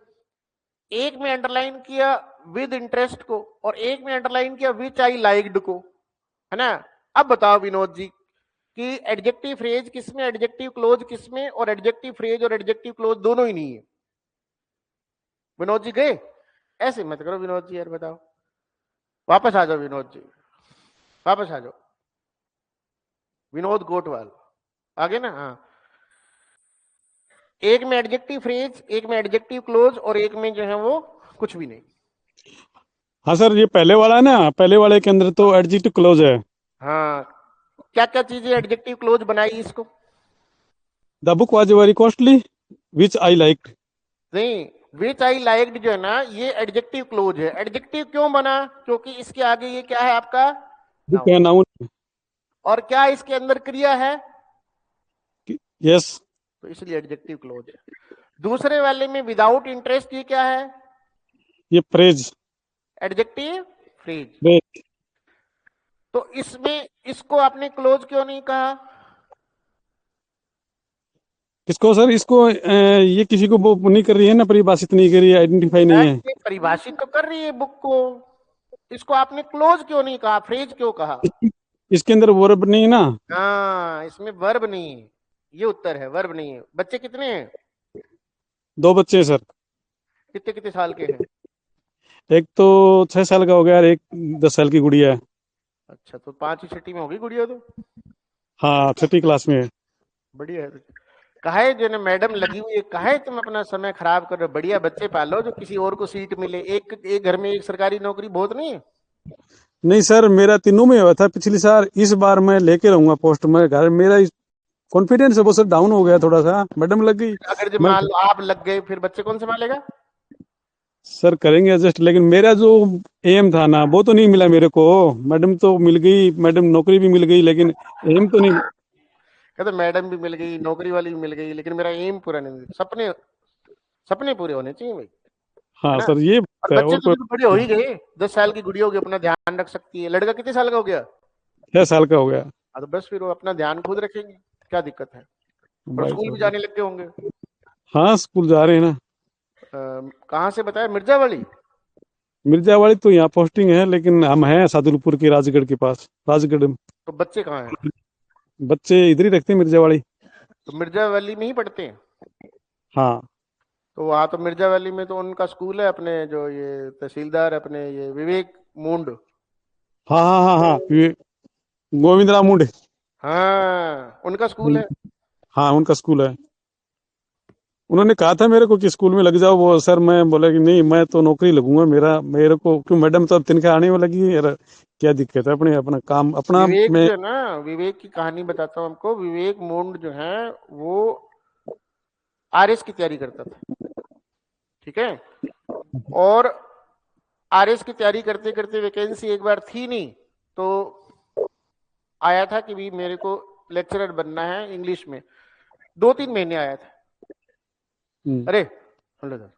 एक में अंडरलाइन किया विद इंटरेस्ट को, और एक में अंडरलाइन किया विच आई लाइक्ड को, है ना? अब बताओ विनोद जी कि एडजेक्टिव फ्रेज किसमें, एडजेक्टिव क्लोज किसमें, और एडजेक्टिव फ्रेज और एडजेक्टिव क्लोज दोनों ही नहीं है। विनोद जी गए? ऐसे मत करो विनोद जी यार, बताओ, वापस आ जाओ विनोद जी, वापस आ जाओ। विनोद गोटवाल आगे ना, हाँ। एक में एडजेक्टिव फ्रेज, एक में एडजेक्टिव क्लोज, और एक में जो है वो कुछ भी नहीं। हाँ सर, ये पहले वाला है ना, पहले वाले के अंदर तो एडजेक्टिव क्लोज है। हाँ, क्या क्या चीजें एडजेक्टिव क्लोज बनाई इसको? The book was very costly, which I like. नहीं, विच आई लाइक्ड जो है ना, ये एडजेक्टिव क्लोज है। एडजेक्टिव क्यों बना? क्योंकि इसके आगे ये क्या है आपका, बुक नाउन, है नाउन। और क्या इसके अंदर क्रिया है, यस। तो इसलिए एडजेक्टिव क्लोज है। दूसरे वाले में विदाउट इंटरेस्ट, ये क्या है, ये फ्रेज। Adjective phrase. फ्रेज। तो इसमें इसको आपने क्लोज क्यों नहीं कहा? किसको सर, इसको ये किसी को वो नहीं कर रही है ना, परिभाषित नहीं कर रही है, आइडेंटिफाई नहीं है। ये परिभाषित तो कर रही है बुक को, इसको आपने क्लोज क्यों नहीं कहा, फ्रेज क्यों कहा? इसके अंदर वर्ब नहीं है ना। हाँ, इसमें वर्ब नहीं है, ये उत्तर है, वर्ब नहीं है। बच्चे कितने हैं? 2 बच्चे हैं सर। कितने कितने साल के हैं? एक तो 6 साल का हो गया और एक 10 साल की गुड़िया है। अच्छा, तो 5वीं छठी में होगी गुड़िया तो। हाँ, 6ठी क्लास में है। बढ़िया है। काहे जो ना मैडम लगी हुई है, काहे तुम अपना समय खराब कर रहे हो? बढ़िया बच्चे पालो जो किसी और को सीट मिले, एक घर में एक सरकारी नौकरी बहुत नहीं है। नहीं सर, मेरा तीनों में हुआ था पिछली साल, इस बार मैं लेके रहूंगा पोस्ट में घर। मेरा कॉन्फिडेंस है वो सर डाउन हो गया थोड़ा सा, मैडम लग गई। अगर जब मैं मान लो आप लग गए, फिर बच्चे कौन संभालेगा? सर करेंगे एडजस्ट, लेकिन मेरा जो एम था ना वो तो नहीं मिला मेरे को। मैडम तो मिल गई, मैडम नौकरी भी मिल गई, लेकिन एम तो नहीं। कहते मैडम भी मिल गई, नौकरी वाली भी मिल गई, लेकिन मेरा एम पूरा नहीं मिला। सपने सपने पूरे होने चाहिए भाई, है हाँ ना? सर, ये और बात है। बच्चे और तो कोई देखो बड़े हो ही गए, 10 साल की गुड़िया होगी, अपना ध्यान रख सकती है। लड़का कितने साल का हो गया? 6 साल का हो गया। हाँ, तो बस फिर वो अपना ध्यान खुद रखेंगे, क्या दिक्कत है? और भाई स्कूल भी साहब। जाने लग गए होंगे। हाँ, स्कूल जा रहे हैं ना। कहाँ से बताया? मिर्जावाली। मिर्जावाड़ी तो यहाँ पोस्टिंग है, लेकिन हम हैं सादुलपुर के राजगढ़ के पास, राजगढ़ में। तो बच्चे कहाँ हैं? बच्चे इधर ही रखते हैं मिर्जावाड़ी। तो मिर्जावाली में ही पढ़ते हैं? हाँ तो वहाँ तो मिर्जावाली में तो उनका स्कूल है, अपने जो ये तहसीलदार अपने ये विवेक मुंड। हाँ हाँ हाँ हाँ, ये गोविंद राम मुंडे। हाँ, उनका स्कूल है। हाँ उनका स्कूल है। उन्होंने कहा था मेरे को कि स्कूल में लग जाओ, वो सर मैं बोला कि नहीं, मैं तो नौकरी लगूंगा, मेरे को क्यों, मैडम तो अब तनख्वाह आने में लगी यार, क्या दिक्कत है, अपने अपना काम अपना विवेक मैं। जो है ना, विवेक की कहानी बताता हूँ आपको। विवेक मुंड जो है वो आरएस की तैयारी करता था, ठीक है। और आरएस की तैयारी करते करते वैकेंसी एक बार थी नहीं, तो आया था कि भी मेरे को लेक्चरर बनना है इंग्लिश में। 2-3 महीने आया था। अरे सुन लो सर,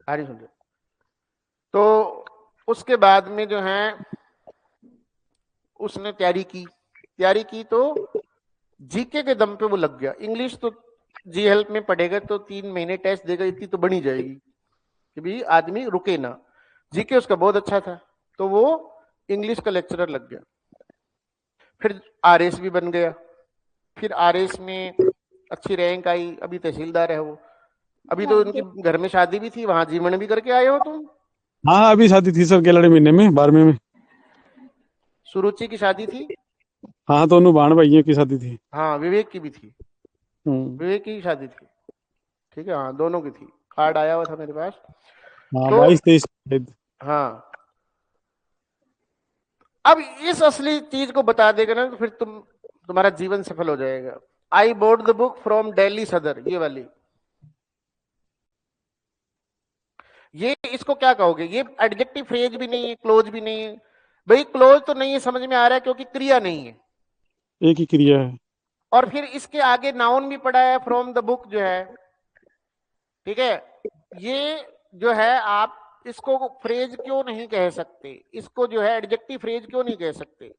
आ रही सुन लो। तो उसके बाद में जो है उसने तैयारी की तो जीके के दम पे वो लग गया। इंग्लिश तो जी हेल्प में पढ़ेगा तो 3 महीने टेस्ट देगा, इतनी तो बनी जाएगी कि भी आदमी रुके ना। जीके उसका बहुत अच्छा था, तो वो इंग्लिश का लेक्चरर लग गया। फिर आरएस भी बन गया। फिर आरएस में अच्छी रैंक आई, अभी तहसीलदार है वो। अभी तो उनकी घर में शादी भी थी, वहां जीवन भी करके आए हो तुम। हाँ अभी शादी थी सर, गेलड़े महीने में 12वें में। सुरुचि की शादी थी। हाँ दोनों बहन भाइयों की शादी थी। हाँ, विवेक की भी थी। विवेक की शादी थी, ठीक है। हाँ, दोनों की थी। कार्ड आया हुआ था मेरे पास। हाँ तो 22-23। हाँ, अब इस असली चीज को बता देगा ना तो फिर तुम्हारा जीवन सफल हो जाएगा। आई board the book from Delhi सदर, ये वाली। ये इसको क्या कहोगे? ये एडजेक्टिव फ्रेज भी नहीं है, क्लोज भी नहीं है। भाई क्लोज तो नहीं है, समझ में आ रहा है, क्योंकि क्रिया नहीं है। एक ही क्रिया है। और फिर इसके आगे नाउन भी पड़ा है, फ्रॉम द बुक जो है, ठीक है। ये जो है आप इसको फ्रेज क्यों नहीं कह सकते? इसको जो है एडजेक्टिव फ्रेज क्यों नहीं कह सकते?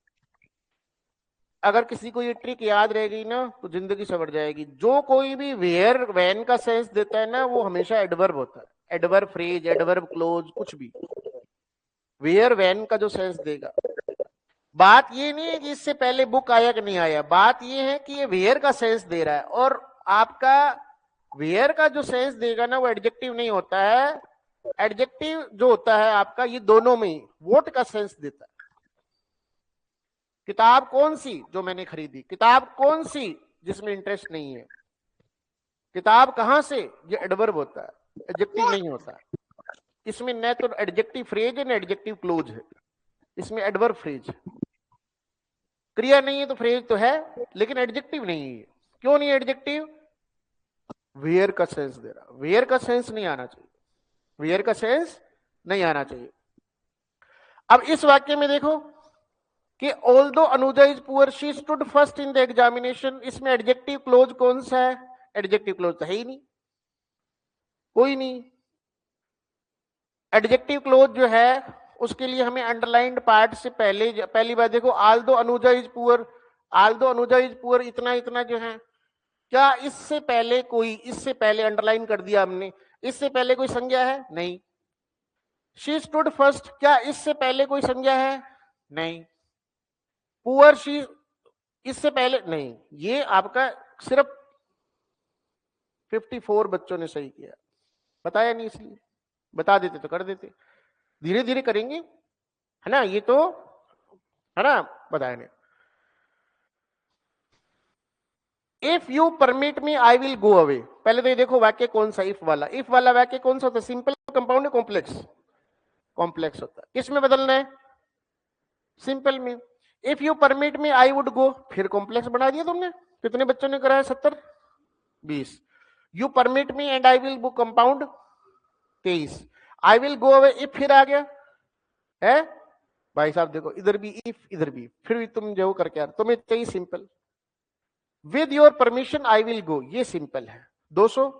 अगर किसी को ये ट्रिक याद रह गई ना तो जिंदगी सवर जाएगी। जो कोई भी वेयर वैन का सेंस देता है ना, वो हमेशा एडवर्ब होता है। एडवर्ब फ्रेज, एडवर्ब क्लोज, कुछ भी वेयर वैन का जो सेंस देगा। बात ये नहीं है कि इससे पहले बुक आया कि नहीं आया, बात ये है कि ये वेयर का सेंस दे रहा है। और आपका वेयर का जो सेंस देगा ना, वो एडजेक्टिव नहीं होता है। एडजेक्टिव जो होता है आपका, ये दोनों में वोट का सेंस देता है। किताब कौन सी जो मैंने खरीदी, किताब कौन सी जिसमें इंटरेस्ट नहीं है, किताब कहां से, ये एडवर्ब होता है, एडजेक्टिव नहीं होता है। इसमें न तो एडजेक्टिव फ्रेज है न एडजेक्टिव क्लोज है, इसमें एडवर्ब फ्रेज है। क्रिया नहीं है तो फ्रेज तो है, लेकिन एडजेक्टिव नहीं है। क्यों नहीं एडजेक्टिव? वेयर का सेंस दे रहा। वेयर का सेंस नहीं आना चाहिए, वेयर का सेंस नहीं आना चाहिए। अब इस वाक्य में देखो कि although Anuja is poor she stood first in the examination, इसमें एडजेक्टिव क्लोज कौन सा है? एडजेक्टिव क्लोज तो है ही नहीं, कोई नहीं। एडजेक्टिव क्लोज जो है उसके लिए हमें अंडरलाइंड पार्ट से पहली बार देखो, Aldous Anuja is poor, Aldous Anuja is poor, इतना इतना जो है, क्या इससे पहले अंडरलाइन कर दिया हमने, इससे पहले कोई संज्ञा है? नहीं। शी स्टूड फर्स्ट, क्या इससे पहले कोई संज्ञा है? नहीं। पुअर शी इससे पहले नहीं। ये आपका सिर्फ 54 बच्चों ने सही किया, बताया नहीं, इसलिए बता देते तो कर देते। धीरे धीरे करेंगे, है ना, ये तो है ना, बताया नहीं। If you permit me I will go away, पहले तो ये देखो वाक्य कौन सा, इफ वाला वाक्य कौन सा होता है? Simple, compound, complex? कॉम्प्लेक्स होता है। किस में बदलना है? सिंपल में। If you permit me I would go, फिर कॉम्प्लेक्स बना दिया तुमने। कितने बच्चों ने कराया? 70, 20। You permit me and I will go, compound, 23। I will go away, if फिर आ गया है भाई साहब। देखो इधर भी इफ, इधर भी, फिर भी तुम जो करके आ रहे, तुम्हें चाहिए simple. With your permission I will go, ये सिंपल है। 200,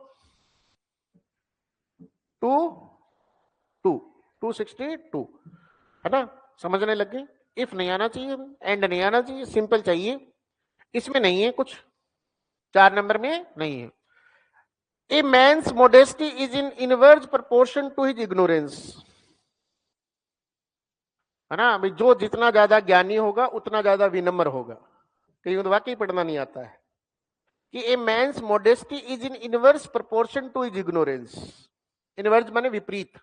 262 है ना, समझने लग गए। इफ नहीं आना चाहिए, एंड नहीं आना चाहिए, सिंपल चाहिए। इसमें नहीं है कुछ, 4 नंबर में नहीं है। A man's modesty is in inverse proportion to his ignorance, है ना भाई। जो जितना ज्यादा ज्ञानी होगा उतना ज्यादा विनम्र होगा। कहीं तो वाकई पढ़ना नहीं आता है कि a man's modesty is in inverse proportion to his ignorance. Inverse माने विपरीत,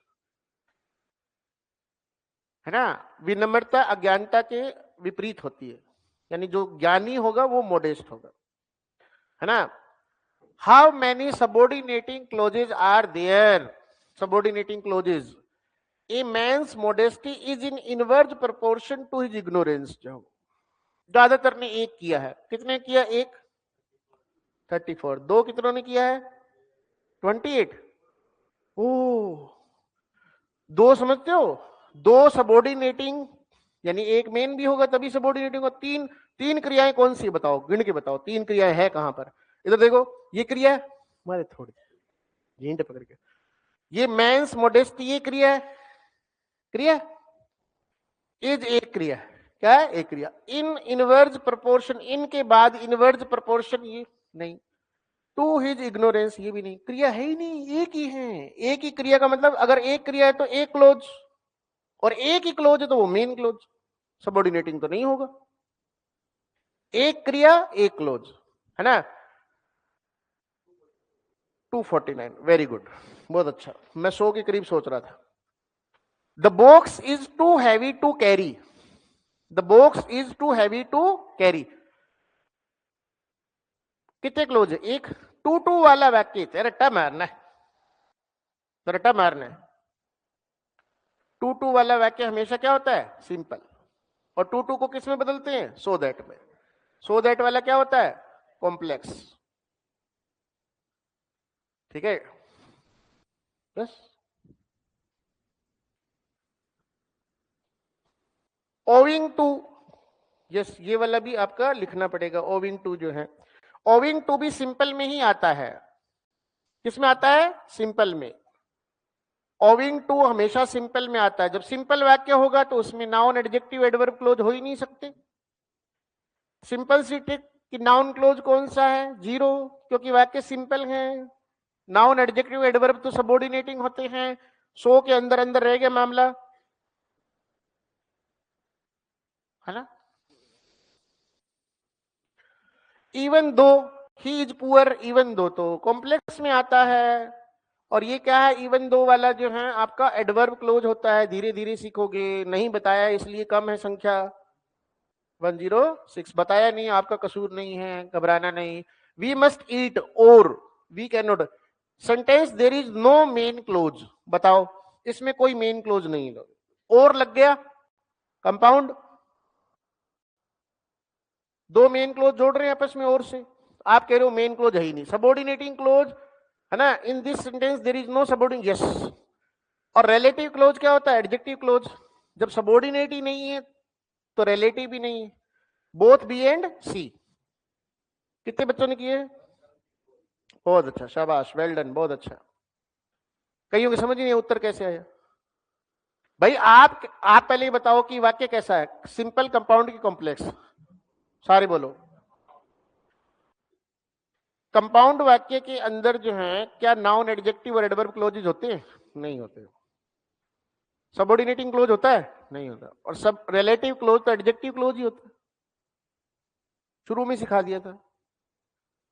है ना। विनम्रता अज्ञानता के विपरीत होती है, यानी जो ज्ञानी होगा वो मोडेस्ट होगा, है ना। How many subordinating clauses are there? Subordinating clauses. A man's modesty is in inverse proportion to his ignorance. जो ज्यादातर ने एक किया है, कितने किया? एक 34। दो कितनों ने किया है? 28। ओ, दो समझते हो? दो सबॉर्डिनेटिंग, यानी एक मेन भी होगा तभी सबॉर्डिनेटिंग होगा। तीन क्रियाएं कौन सी बताओ, गिन के बताओ। तीन क्रियाएं है कहां पर? इधर देखो, ये क्रिया है, मारे थोड़ी झींट पकड़ के, ये मैंस मोडेस्टी, ये क्रिया है, क्रिया इज एक क्रिया, क्या है? एक क्रिया। इन इनवर्स प्रोपोर्शन, इनके बाद इनवर्स प्रोपोर्शन, ये नहीं। टू हिज इग्नोरेंस, ये भी नहीं। क्रिया है ही नहीं, एक ही है। एक ही क्रिया का मतलब अगर एक क्रिया है तो एक क्लोज, और एक ही क्लोज है तो वो मेन क्लोज, सबऑर्डिनेटिंग तो नहीं होगा। एक क्रिया एक क्लोज, है ना। 249, वेरी गुड, बहुत अच्छा। मैं 100 के करीब सोच रहा था। The box is too heavy to carry, the box is too heavy to carry, कितने क्लोज है? एक। टू वाला वाक्य रट्टा मारना है, तो रट्टा मारना है। टू वाला वाक्य हमेशा क्या होता है? सिंपल। और टू को किस में बदलते हैं? सो दैट में। सो दैट वाला क्या होता है? कॉम्प्लेक्स, ठीक है। बस ओविंग टू, यस, ये वाला भी आपका लिखना पड़ेगा। ओविंग टू जो है, ओविंग टू भी सिंपल में ही आता है। किस में आता है? सिंपल में। ओविंग टू हमेशा सिंपल में आता है। जब सिंपल वाक्य होगा तो उसमें नाउन एडजेक्टिव एडवर्ब क्लोज हो ही नहीं सकते। सिंपल सी ट्रिक कि नाउन क्लोज कौन सा है? जीरो, क्योंकि वाक्य सिंपल है। नाउन एडजेक्टिव एडवर्ब तो सबऑर्डिनेटिंग होते हैं। 100 के अंदर अंदर रह गया मामला, है ना। Even though, he is poor, even though तो कॉम्प्लेक्स में आता है। और ये क्या है? इवन दो वाला जो है आपका एडवर्ब क्लोज होता है। धीरे धीरे सीखोगे, नहीं बताया इसलिए कम है संख्या। 106 बताया नहीं, आपका कसूर नहीं है, घबराना नहीं। वी मस्ट ईट और we can not. Sentence there is no main clause, बताओ इसमें कोई मेन क्लोज नहीं है। और लग गया कंपाउंड, दो मेन क्लोज जोड़ रहे हैं आपस में और से। आप कह रहे हो मेन क्लोज है ही नहीं, सबऑर्डिनेटिंग क्लोज, है ना। In this sentence there is no subordinate, yes. और रिलेटिव क्लोज क्या होता है? Adjective clause. जब सबऑर्डिनेट ही नहीं है तो रिलेटिव भी नहीं है। Both B and C. कितने बच्चों ने किए? बहुत अच्छा, शाबाश, वेल डन, बहुत अच्छा। कईयों की समझ ही नहीं उत्तर कैसे आया। भाई आप पहले ही बताओ कि वाक्य कैसा है, सिंपल, कंपाउंड की कॉम्प्लेक्स? सारे बोलो। कंपाउंड वाक्य के अंदर जो है क्या नाउन एडजेक्टिव और एडवर्ब क्लोजेज होते हैं? नहीं होते। सबऑर्डिनेटिंग क्लोज होता है? नहीं होता। और सब रिलेटिव क्लोज तो एडजेक्टिव क्लोज ही होता है। शुरू में सिखा दिया था,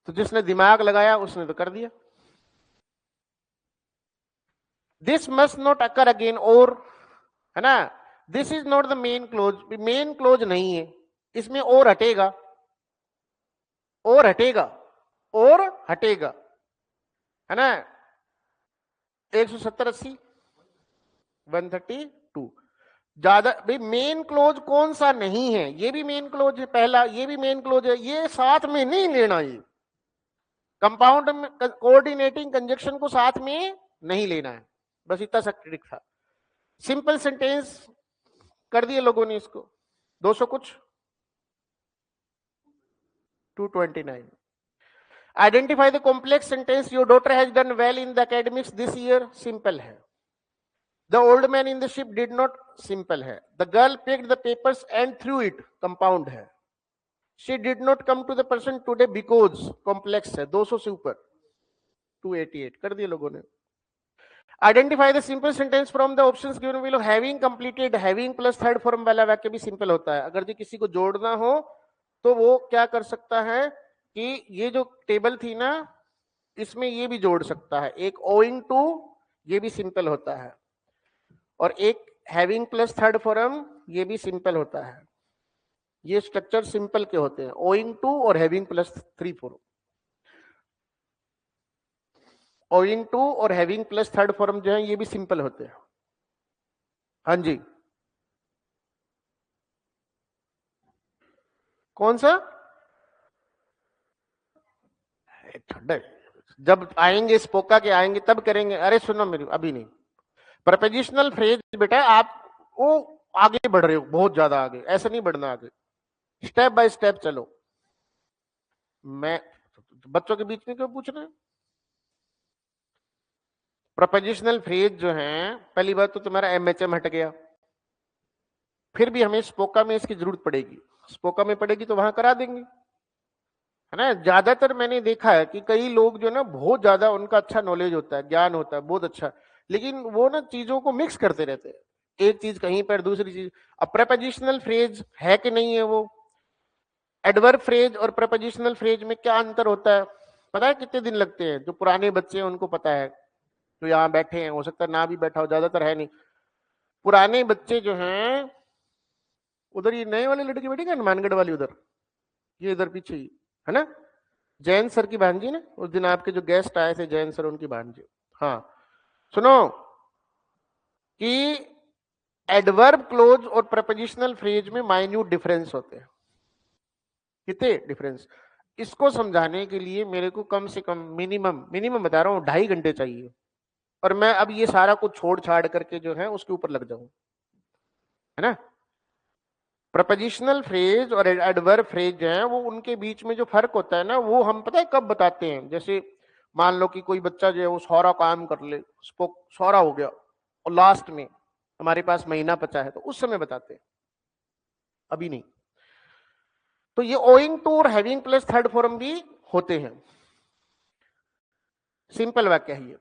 तो जिसने दिमाग लगाया उसने तो कर दिया। This must not occur again, और, है ना। This is not the main close, main close नहीं है इसमें, और हटेगा, और हटेगा, और हटेगा, है ना। 170 80 132 ज्यादा। भाई मेन क्लोज कौन सा नहीं है? ये भी मेन क्लोज है पहला, ये भी मेन क्लोज है, ये साथ में नहीं लेना। ये कंपाउंड में कोऑर्डिनेटिंग कंजक्शन को साथ में नहीं लेना है, बस इतना सा ट्रिक था। सिंपल सेंटेंस कर दिए लोगों ने इसको। 200 कुछ, 229। Identify the complex sentence your daughter has done well in the academics this year, simple है। The old man in the ship did not, simple है। The girl picked the papers and through it, compound है। She did not come to the person today because, complex है। 200 से ऊपर 288 कर दिए लोगों ने। Identify the simple sentence from the options given below. Having completed, having plus third form वाला वाक्य भी सिंपल होता है। अगर जो किसी को जोड़ना हो तो वो क्या कर सकता है कि ये जो टेबल थी ना, इसमें ये भी जोड़ सकता है। एक ओइंग टू, ये भी सिंपल होता है, और एक हैविंग प्लस थर्ड फॉर्म, ये भी सिंपल होता है। ये स्ट्रक्चर सिंपल के होते हैं, ओइंग टू और having plus 3 form. Owing to और हैविंग प्लस थर्ड फॉर्म जो है ये भी सिंपल होते हैं। हाँ जी, कौन सा? ठंडा, जब आएंगे स्पोका के आएंगे तब करेंगे। अरे सुनो मेरी, अभी नहीं। प्रपोजिशनल फ्रेज बेटा आप वो आगे बढ़ रहे हो बहुत ज्यादा आगे, ऐसे नहीं बढ़ना आगे, स्टेप बाय स्टेप चलो। मैं बच्चों के बीच में क्यों पूछ रहे हैं? प्रपोजिशनल फ्रेज जो है, पहली बात तो तुम्हारा एमएचएम हट गया, फिर भी हमें स्पोका में इसकी जरूरत पड़ेगी। स्पोका में पड़ेगी तो वहां करा देंगे, है ना। ज्यादातर मैंने देखा है कि कई लोग जो ना बहुत ज्यादा उनका अच्छा नॉलेज होता है, ज्ञान होता है बहुत अच्छा, लेकिन वो ना चीजों को मिक्स करते रहते हैं, एक चीज कहीं पर दूसरी चीज। अब प्रपोजिशनल फ्रेज है कि नहीं है वो? एडवर्ब फ्रेज और प्रपोजिशनल फ्रेज में क्या अंतर होता है पता है? कितने दिन लगते हैं? जो पुराने बच्चे हैं उनको पता है, जो यहाँ बैठे हैं, हो सकता है ना भी बैठा हो, ज्यादातर है नहीं। पुराने बच्चे जो हैं, उधर ये नए वाले लड़के बैठे हनुमानगढ़ वाली, उधर ये इधर पीछे ही है ना, जैन सर की भांजी ना, उस दिन आपके जो गेस्ट आए थे जैन सर, उनकी भांजी। हाँ सुनो कि एडवर्ब क्लोज और प्रपोजिशनल फ्रेज में माइन्यूट डिफरेंस होते हैं। कितने डिफरेंस? इसको समझाने के लिए मेरे को कम से कम मिनिमम बता रहा हूँ 2.5 घंटे चाहिए, और मैं अब ये सारा कुछ छोड़ छाड़ करके जो है उसके ऊपर लग जाऊं, है ना। प्रपोजिशनल फ्रेज और एडवर्ब फ्रेज जो है वो उनके बीच में जो फर्क होता है ना, वो हम पता है कब बताते हैं? जैसे मान लो कि कोई बच्चा जो है वो सारा काम कर ले, सारा हो गया, और लास्ट में हमारे पास महीना बचा है, तो उस समय बताते हैं, अभी नहीं। तो ये ओइंग टू और हैविंग प्लस थर्ड फॉर्म भी होते हैं। सिंपल वाक्य है ये।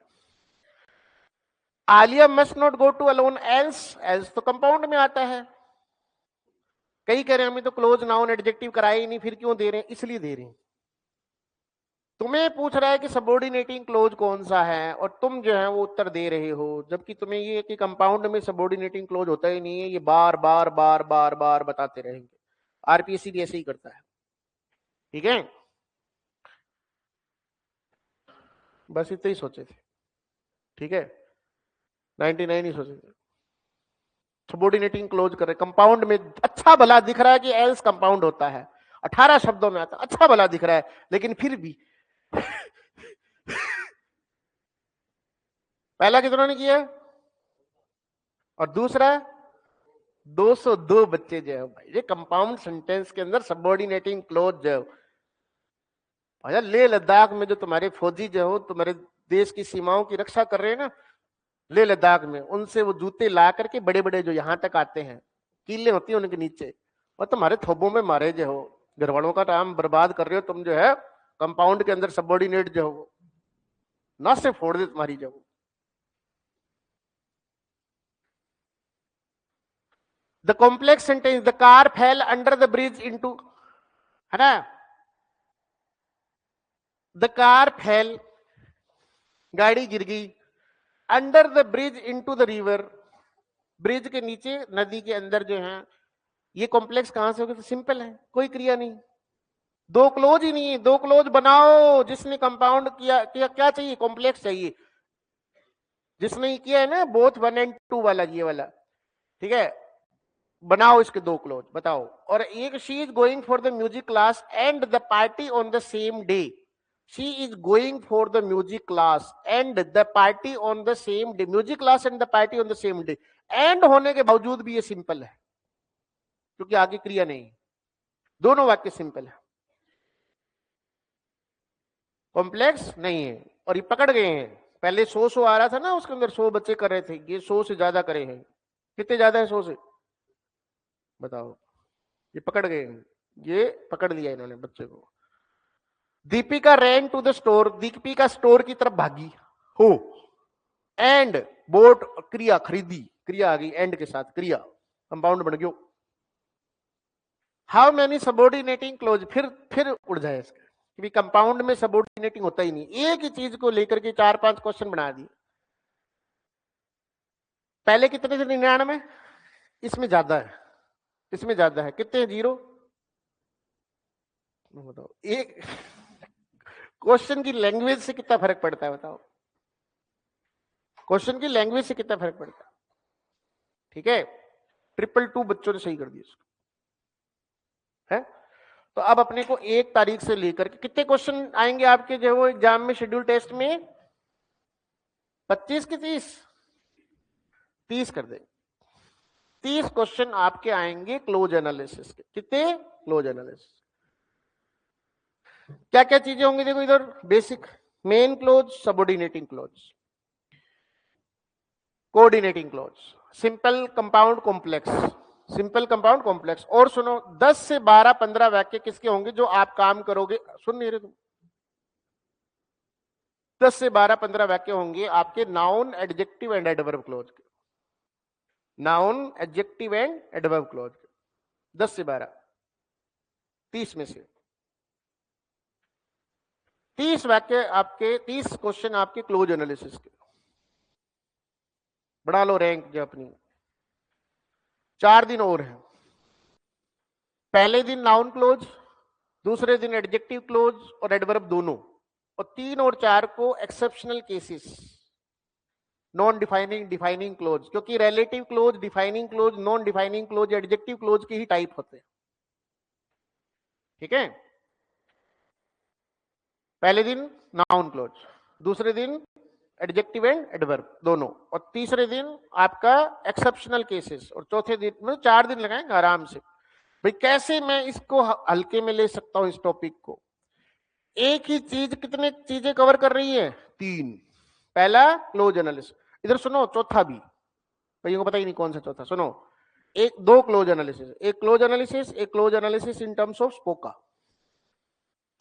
Alia must not go to alone else, else तो कंपाउंड में आता है। कई कह रहे हैं हमें तो क्लोज नाउन एडजेक्टिव कराया ही नहीं, फिर क्यों दे रहे हैं? इसलिए दे रहे हैं। तुम्हें पूछ रहा है कि सबऑर्डिनेटिंग क्लोज कौन सा है, और तुम जो है वो उत्तर दे रहे हो, जबकि तुम्हें ये कि कंपाउंड में सबऑर्डिनेटिंग क्लोज होता ही नहीं है। ये बार बार बार बार बार बताते रहेंगे। आरपीएससी भी ऐसे ही करता है, ठीक है। बस इतना ही सोचे थे, ठीक है, 99 ही सोचे थे। सबऑर्डिनेटिंग क्लोज कर रहे, कंपाउंड में अच्छा भला दिख रहा है कि एल्स कंपाउंड होता है, 18 शब्दों में आता, अच्छा भला दिख रहा है, लेकिन फिर भी पहला कितना ने किया, और दूसरा 202 बच्चे जो है भाई, ये कंपाउंड सेंटेंस के अंदर सबऑर्डिनेटिंग क्लोज जो है, ले लद्दाख में जो तुम्हारे फौजी जो हो, तुम्हारे देश की सीमाओं की रक्षा कर रहे हैं ना, ले लद्दाख में, उनसे वो जूते ला करके बड़े बड़े जो यहां तक आते हैं, कीले होती है उनके नीचे, और तुम्हारे थोबों में मारे जो हो, घर वालों का टाइम बर्बाद कर रहे हो तुम जो है, कंपाउंड के अंदर सबऑर्डिनेट जो हो, ना से फोड़ दे तुम्हारी जो। The complex sentence, the car fail under the bridge into, है ना, द कार फेल, गाड़ी गिर गई, under the bridge into the river, bridge के नीचे नदी के अंदर जो है। ये कॉम्प्लेक्स कहां से होगा? तो सिंपल है, कोई क्रिया नहीं, दो क्लोज ही नहीं है। दो क्लोज बनाओ, जिसने कंपाउंड किया क्या चाहिए? कॉम्प्लेक्स चाहिए। जिसने किया है ना बोथ 1 and 2 वाला, ये वाला, ठीक है, बनाओ इसके दो क्लोज बताओ। और एक, she is going for the music class and the party on the same day, she is going for the music class and the party on the same day, music class and the party on the same day. And होने के बावजूद भी ये simple है, क्योंकि आगे क्रिया नहीं, दोनों वाक्य सिंपल है, कॉम्प्लेक्स नहीं है। और ये पकड़ गए हैं। पहले 100 आ रहा था ना, उसके अंदर 100 बच्चे कर रहे थे, ये 100 से ज्यादा करे हैं। कितने ज्यादा है 100 से? बताओ। ये पकड़ गए हैं, ये पकड़ लिया इन्होंने बच्चे को। Deepika ran to the store, Deepika store की तरफ भागी हो, एंड बोट क्रिया खरीदी, क्रिया आ गई एंड के साथ, क्रिया कंपाउंड बन गयो। हाउ मैनी सबॉर्डिनेटिंग क्लोज, फिर उड़ जाए इसका, क्योंकि कंपाउंड में सबॉर्डिनेटिंग होता ही नहीं, एक ही चीज को लेकर के 4-5 क्वेश्चन बना दिए। पहले कितने थे 99, इसमें ज्यादा है, इसमें ज्यादा है, कितने हैं 0? बताओ, एक क्वेश्चन की लैंग्वेज से कितना फर्क पड़ता है, बताओ, क्वेश्चन की लैंग्वेज से कितना फर्क पड़ता है। ठीक है, 222 बच्चों ने सही कर दिया इसको है। तो अब अपने को 1 तारीख से लेकर के कितने क्वेश्चन आएंगे आपके जो वो एग्जाम में, शेड्यूल टेस्ट में 25 की 30 कर देंगे। 30 क्वेश्चन आपके आएंगे क्लोज एनालिसिस के। कितने? Close analysis. क्या क्या चीजें होंगी देखो इधर, basic, main close, subordinating close, coordinating close, simple compound complex, simple compound complex. और सुनो, 10 से 12-15 वाक्य किसके होंगे जो आप काम करोगे, सुन नहीं रहे तुम, 10 से 12-15 वाक्य होंगे आपके noun, adjective and adverb clause के, noun, adjective and adverb clause के, 10 से 12, 30 में से 30 वाक्य आपके, 30 क्वेश्चन आपके क्लोज एनालिसिस के। बढ़ा लो रैंक जो अपनी। 4 दिन और है, पहले दिन नाउन क्लोज, दूसरे दिन एडजेक्टिव क्लोज और एडवर्ब दोनों, और 3 और 4 को exceptional cases, non defining, defining clause, क्योंकि relative clause, defining clause, non defining clause, adjective clause के ही टाइप होते हैं। ठीक है, पहले दिन नाउन क्लोज, दूसरे दिन एडजेक्टिव एंड एडवर्ब दोनों, और तीसरे दिन आपका एक्सेप्शनल केसेस, और चौथे दिन मतलब 4 दिन लगाएंगे आराम से। भाई कैसे मैं इसको हल्के में ले सकता हूं इस टॉपिक को। एक ही चीज कितने चीजें कवर कर रही है? 3। पहला क्लोज एनालिसिस, इधर सुनो चौथा भी, भाइयों को पता ही नहीं कौन सा चौथा, सुनो, 2 क्लोज एनालिसिस, एक क्लोज एनालिसिस, एक clause analysis in terms of SPOCA.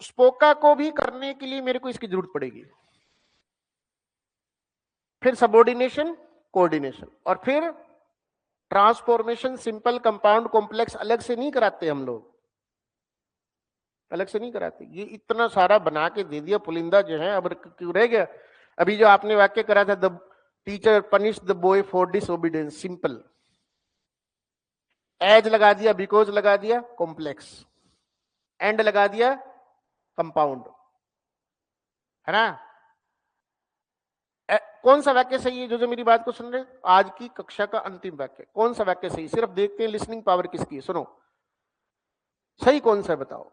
SPOCA को भी करने के लिए मेरे को इसकी जरूरत पड़ेगी, फिर सबऑर्डिनेशन, कोऑर्डिनेशन, और फिर ट्रांसफॉर्मेशन, सिंपल, कंपाउंड, कॉम्प्लेक्स अलग से नहीं कराते हम लोग, अलग से नहीं कराते। ये इतना सारा बना के दे दिया पुलिंदा जो है, अब क्यों रह गया। अभी जो आपने वाक्य करा था, the teacher punish the boy for disobedience, simple, as लगा दिया, बिकॉज लगा दिया, कॉम्प्लेक्स, एंड लगा दिया, कंपाउंड, है ना। कौन सा वाक्य सही है? जो मेरी बात को सुन रहे, आज की कक्षा का अंतिम वाक्य कौन सा वाक्य सही? सिर्फ देखते हैं लिसनिंग पावर किसकी है। सुनो, सही कौन सा बताओ?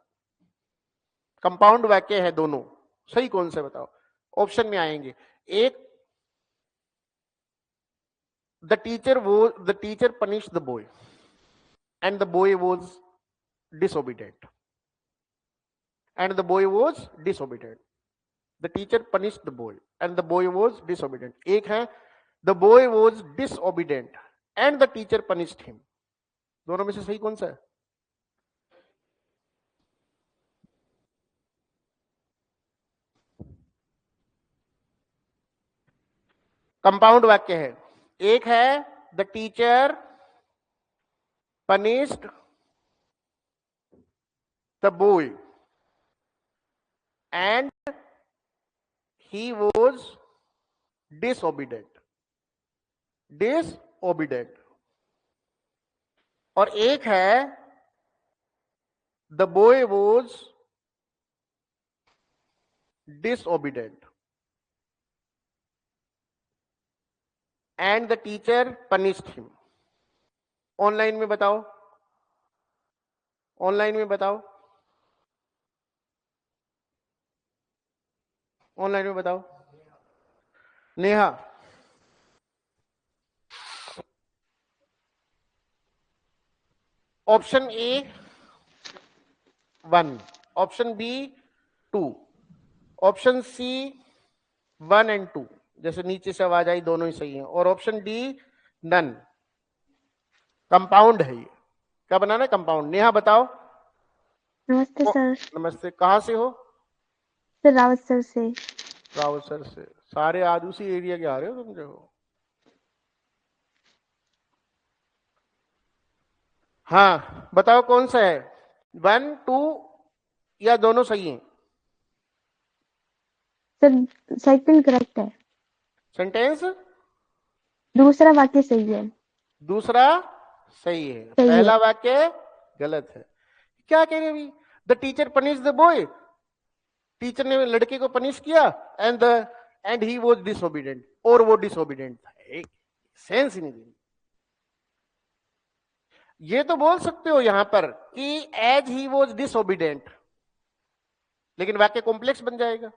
कंपाउंड वाक्य है दोनों, सही कौन सा बताओ? ऑप्शन में आएंगे, एक, the teacher punish the boy and the boy was disobedient, and the boy was disobedient, the teacher punish the boy and the boy was disobedient. एक है, the boy was disobedient and the teacher punished him. दोनों में से सही कौन सा है? Compound वाक्य है, एक है the teacher punished the boy and he was disobedient, और एक है the boy was disobedient and the teacher punished him. Online में बताओ, ऑनलाइन में बताओ, ऑनलाइन में बताओ। Neha, option A 1, option B 2, option C 1 and 2, जैसे नीचे से आवाज आई दोनों ही सही हैं, और ऑप्शन डी नन। कंपाउंड है ये, क्या बनाना है? कंपाउंड। नेहा बताओ। नमस्ते सर। नमस्ते, कहां से हो? सर रावत सर से। रावत सर से। सारे आज उसी एरिया के आ रहे हो तुम जो। हाँ बताओ कौन सा है, 1 2 या दोनों सही हैं? सर सेकंड करेक्ट है, सेंटेंस दूसरा वाक्य सही है। दूसरा सही है, सही है। पहला वाक्य गलत है। क्या कह रहे हैं अभी? The teacher punish the boy, teacher ने लड़के को पनिश किया एंड ही वाज डिसोबीडिएंट, और वो डिसोबीडिएंट था। एक सेंस ही नहीं दे। ये तो बोल सकते हो यहां पर कि एज ही वाज डिसोबीडिएंट, लेकिन वाक्य कॉम्प्लेक्स बन जाएगा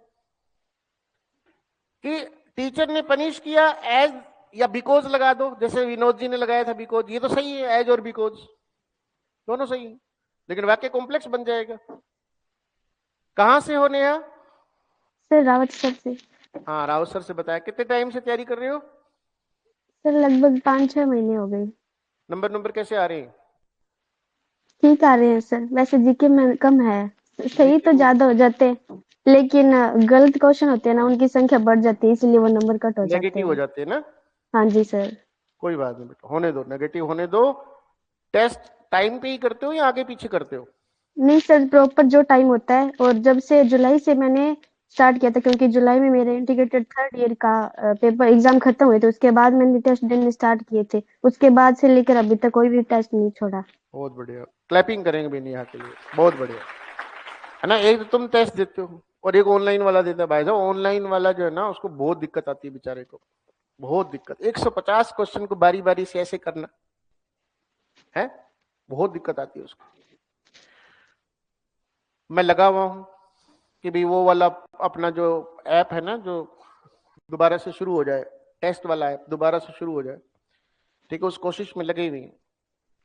कि टीचर ने पनिश किया एज, या बिकॉज लगा दो, जैसे विनोद जी ने लगाया था बिकॉज। ये तो सही है, एज और बिकॉज दोनों सही है, लेकिन वाक्य कॉम्प्लेक्स बन जाएगा। कहां से हो नेहा? सर रावत सर से। हाँ रावत सर से। बताया कितने टाइम से तैयारी कर रहे हो? सर लगभग 5-6 महीने हो गए। नंबर कैसे आ रहे हैं? ठीक आ रहे हैं सर, वैसे जीके में कम है, सही तो GK ज्यादा हो जाते हैं, लेकिन गलत क्वेश्चन होते हैं ना, उनकी संख्या बढ़ जाती है, इसलिए वो नंबर कट हो जाते नेगेटिव हो हैं। जाते हैं ना। हाँ जी सर। कोई बात नहीं बेटा, होने दो, नेगेटिव होने दो। टेस्ट टाइम पे ही करते हो या आगे पीछे करते हो? नहीं सर, प्रॉपर जो टाइम होता है, और जब से जुलाई से मैंने स्टार्ट किया था, क्योंकि जुलाई में मेरे इंटीग्रेटेड 3rd ईयर का पेपर एग्जाम खत्म हुए थे, उसके बाद मैंने टेस्ट देने स्टार्ट किए थे, उसके बाद से लेकर अभी तक कोई भी टेस्ट नहीं छोड़ा। बहुत बढ़िया, क्लैपिंग करेंगे भी नहीं यहाँ के लिए, बहुत बढ़िया है ना। एक तो तुम टेस्ट देते हो और एक ऑनलाइन वाला देता है। भाई साहब ऑनलाइन वाला जो है ना, उसको बहुत दिक्कत आती है बेचारे को, बहुत दिक्कत। 150 क्वेश्चन को बारी बारी से ऐसे करना है, बहुत दिक्कत आती है उसको। मैं लगा हुआ हूं कि भाई वो वाला अपना जो ऐप है ना, जो दोबारा से शुरू हो जाए, टेस्ट वाला ऐप दोबारा से शुरू हो जाए, ठीक है, उस कोशिश में लगे हुए हैं,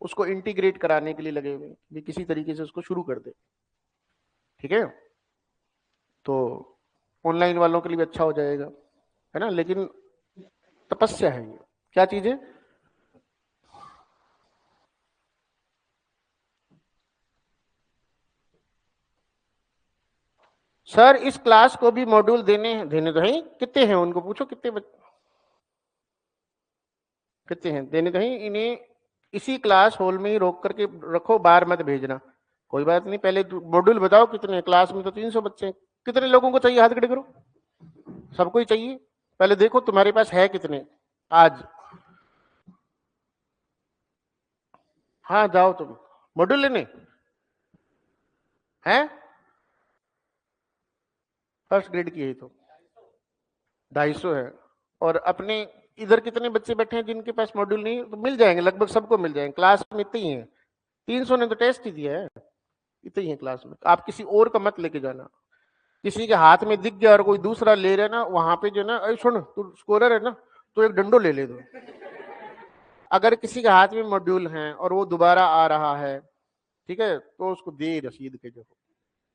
उसको इंटीग्रेट कराने के लिए लगे हुए हैं भी किसी तरीके से उसको शुरू कर दे, ठीक है। तो ऑनलाइन वालों के लिए भी अच्छा हो जाएगा, है ना। लेकिन तपस्या है ये, क्या चीज है? सर इस क्लास को भी मॉड्यूल देने तो है, कितने हैं उनको पूछो, कितने हैं देने तो है। इन्हें इसी क्लास हॉल में ही रोक करके रखो, बाहर मत भेजना। कोई बात नहीं, पहले मॉड्यूल बताओ कितने, क्लास में तो 300 बच्चे हैं, कितने लोगों को चाहिए? हाथ खड़े करो। सबको ही चाहिए? पहले देखो तुम्हारे पास है कितने आज। हाँ जाओ तुम मॉड्यूल लेने हैं, फर्स्ट ग्रेड की है तो 250 है। और अपने इधर कितने बच्चे बैठे हैं जिनके पास मॉड्यूल नहीं? तो मिल जाएंगे, लगभग सबको मिल जाएंगे। क्लास में इतने ही है, 300 ने तो टेस्ट ही दिया है, इतने ही है क्लास में। आप किसी और का मत लेके जाना। किसी के हाथ में दिख गया और कोई दूसरा ले रहा है ना, वहां पे जो ना, अरे सुन तू स्कोरर है ना, तो एक डंडो ले दो। अगर किसी के हाथ में मॉड्यूल है और वो दोबारा आ रहा है, ठीक है, तो उसको दे रसीद के, जो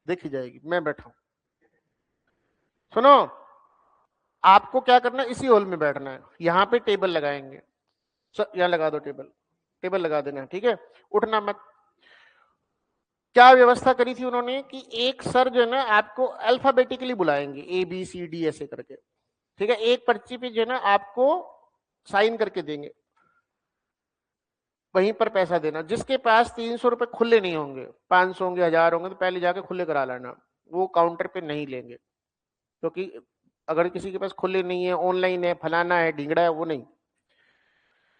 देखी जाएगी। मैं बैठा हूं, सुनो, आपको क्या करना है, इसी हॉल में बैठना है। यहाँ पे टेबल लगाएंगे, यहाँ लगा दो टेबल लगा देना, ठीक है, उठना मत। क्या व्यवस्था करी थी उन्होंने कि एक सर जो है ना आपको अल्फाबेटिकली बुलाएंगे, ABCD ऐसे करके, ठीक है। एक पर्ची पे जो है ना आपको साइन करके देंगे, वहीं पर पैसा देना। जिसके पास 300 रुपए खुले नहीं होंगे, 500 होंगे, 1000 होंगे, तो पहले जाके खुले करा लेना, वो काउंटर पे नहीं लेंगे। क्योंकि अगर किसी के पास खुले नहीं है, ऑनलाइन है, फलाना है, ढिंगड़ा है, वो नहीं,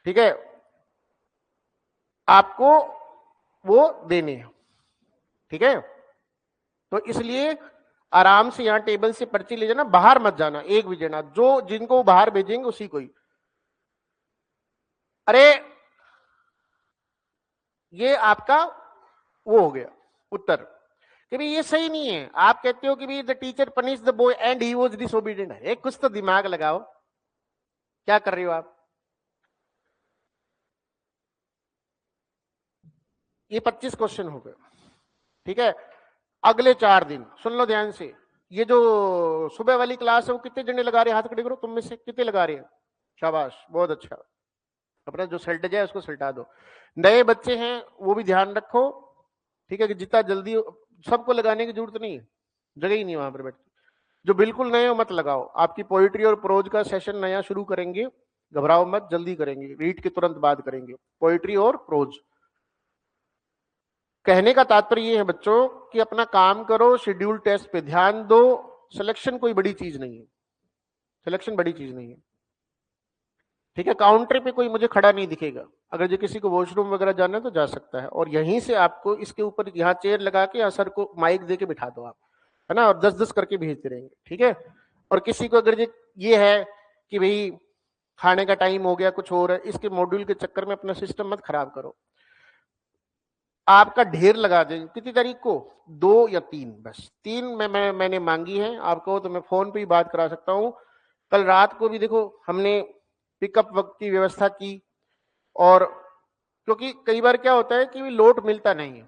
ठीक है, आपको वो देने हैं, ठीक है। तो इसलिए आराम से यहाँ टेबल से पर्ची ले जाना, बाहर मत जाना एक भी जना, जो जिनको बाहर भेजेंगे उसी को ही। अरे ये आपका वो हो गया उत्तर कि भाई ये सही नहीं है। आप कहते हो कि भाई the teacher punish the boy and he was disobedient. है कुछ तो दिमाग लगाओ, क्या कर रहे हो आप? ये 25 क्वेश्चन हो गए, ठीक है। अगले 4 दिन सुन लो ध्यान से। ये जो सुबह वाली क्लास है वो कितने जने लगा रहे हैं? हाथ खड़े करो, तुम में से कितने लगा रहे हैं? शाबाश, बहुत अच्छा। अपना जो सल्ट जाए उसको सल्टा दो। नए बच्चे हैं वो भी ध्यान रखो, ठीक है, कि जितना जल्दी, सबको लगाने की जरूरत नहीं है, जगह ही नहीं वहां पर बैठ। जो बिल्कुल नए हो मत लगाओ। आपकी पोइट्री और प्रोज का सेशन नया शुरू करेंगे, घबराओ मत, जल्दी करेंगे, रीड के तुरंत बाद करेंगे, पोइट्री और प्रोज। कहने का तात्पर्य ये है बच्चों कि अपना काम करो, शेड्यूल टेस्ट पे ध्यान दो। सिलेक्शन कोई बड़ी चीज नहीं है, सिलेक्शन बड़ी चीज नहीं है, ठीक है। काउंटर पे कोई मुझे खड़ा नहीं दिखेगा, अगर जो किसी को वॉशरूम वगैरह जाना है तो जा सकता है, और यहीं से आपको इसके ऊपर यहाँ चेयर लगा के या सर को माइक दे के बिठा दो आप, है ना, और 10-10 करके भेजते रहेंगे, ठीक है। और किसी को अगर ये है कि भाई खाने का टाइम हो गया, कुछ और है, इसके मॉड्यूल के चक्कर में अपना सिस्टम मत खराब करो। आपका ढेर लगा दें, कितनी तारीख को, 2 या 3, बस 3 मैंने मांगी है आपको, तो मैं फोन पे ही बात करा सकता हूँ। कल रात को भी देखो हमने पिकअप वक्त की व्यवस्था की, और क्योंकि कई बार क्या होता है कि लोट मिलता नहीं है,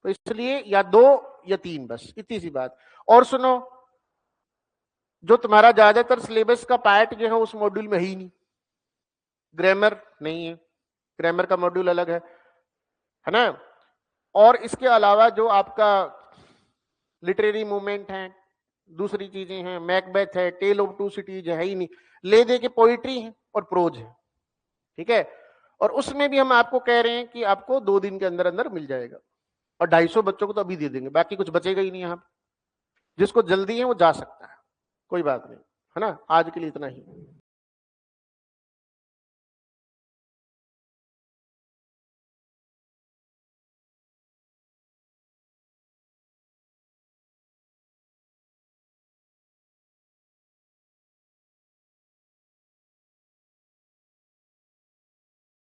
तो इसलिए या 2 या 3, बस इतनी सी बात। और सुनो, जो तुम्हारा ज्यादातर सिलेबस का पार्ट जो है उस मॉड्यूल में ही नहीं, ग्रामर नहीं है, ग्रामर का मॉड्यूल अलग है ना। और इसके अलावा जो आपका लिटरेरी मूवमेंट है, दूसरी चीजें हैं, मैकबेथ है, टेल ऑफ टू सिटीज है ही नहीं, ले दे के पोइट्री है और प्रोज है, ठीक है। और उसमें भी हम आपको कह रहे हैं कि आपको 2 दिन के अंदर अंदर मिल जाएगा, और 250 बच्चों को तो अभी दे देंगे, बाकी कुछ बचेगा ही नहीं यहाँ। जिसको जल्दी है वो जा सकता है, कोई बात नहीं, है ना। आज के लिए इतना ही।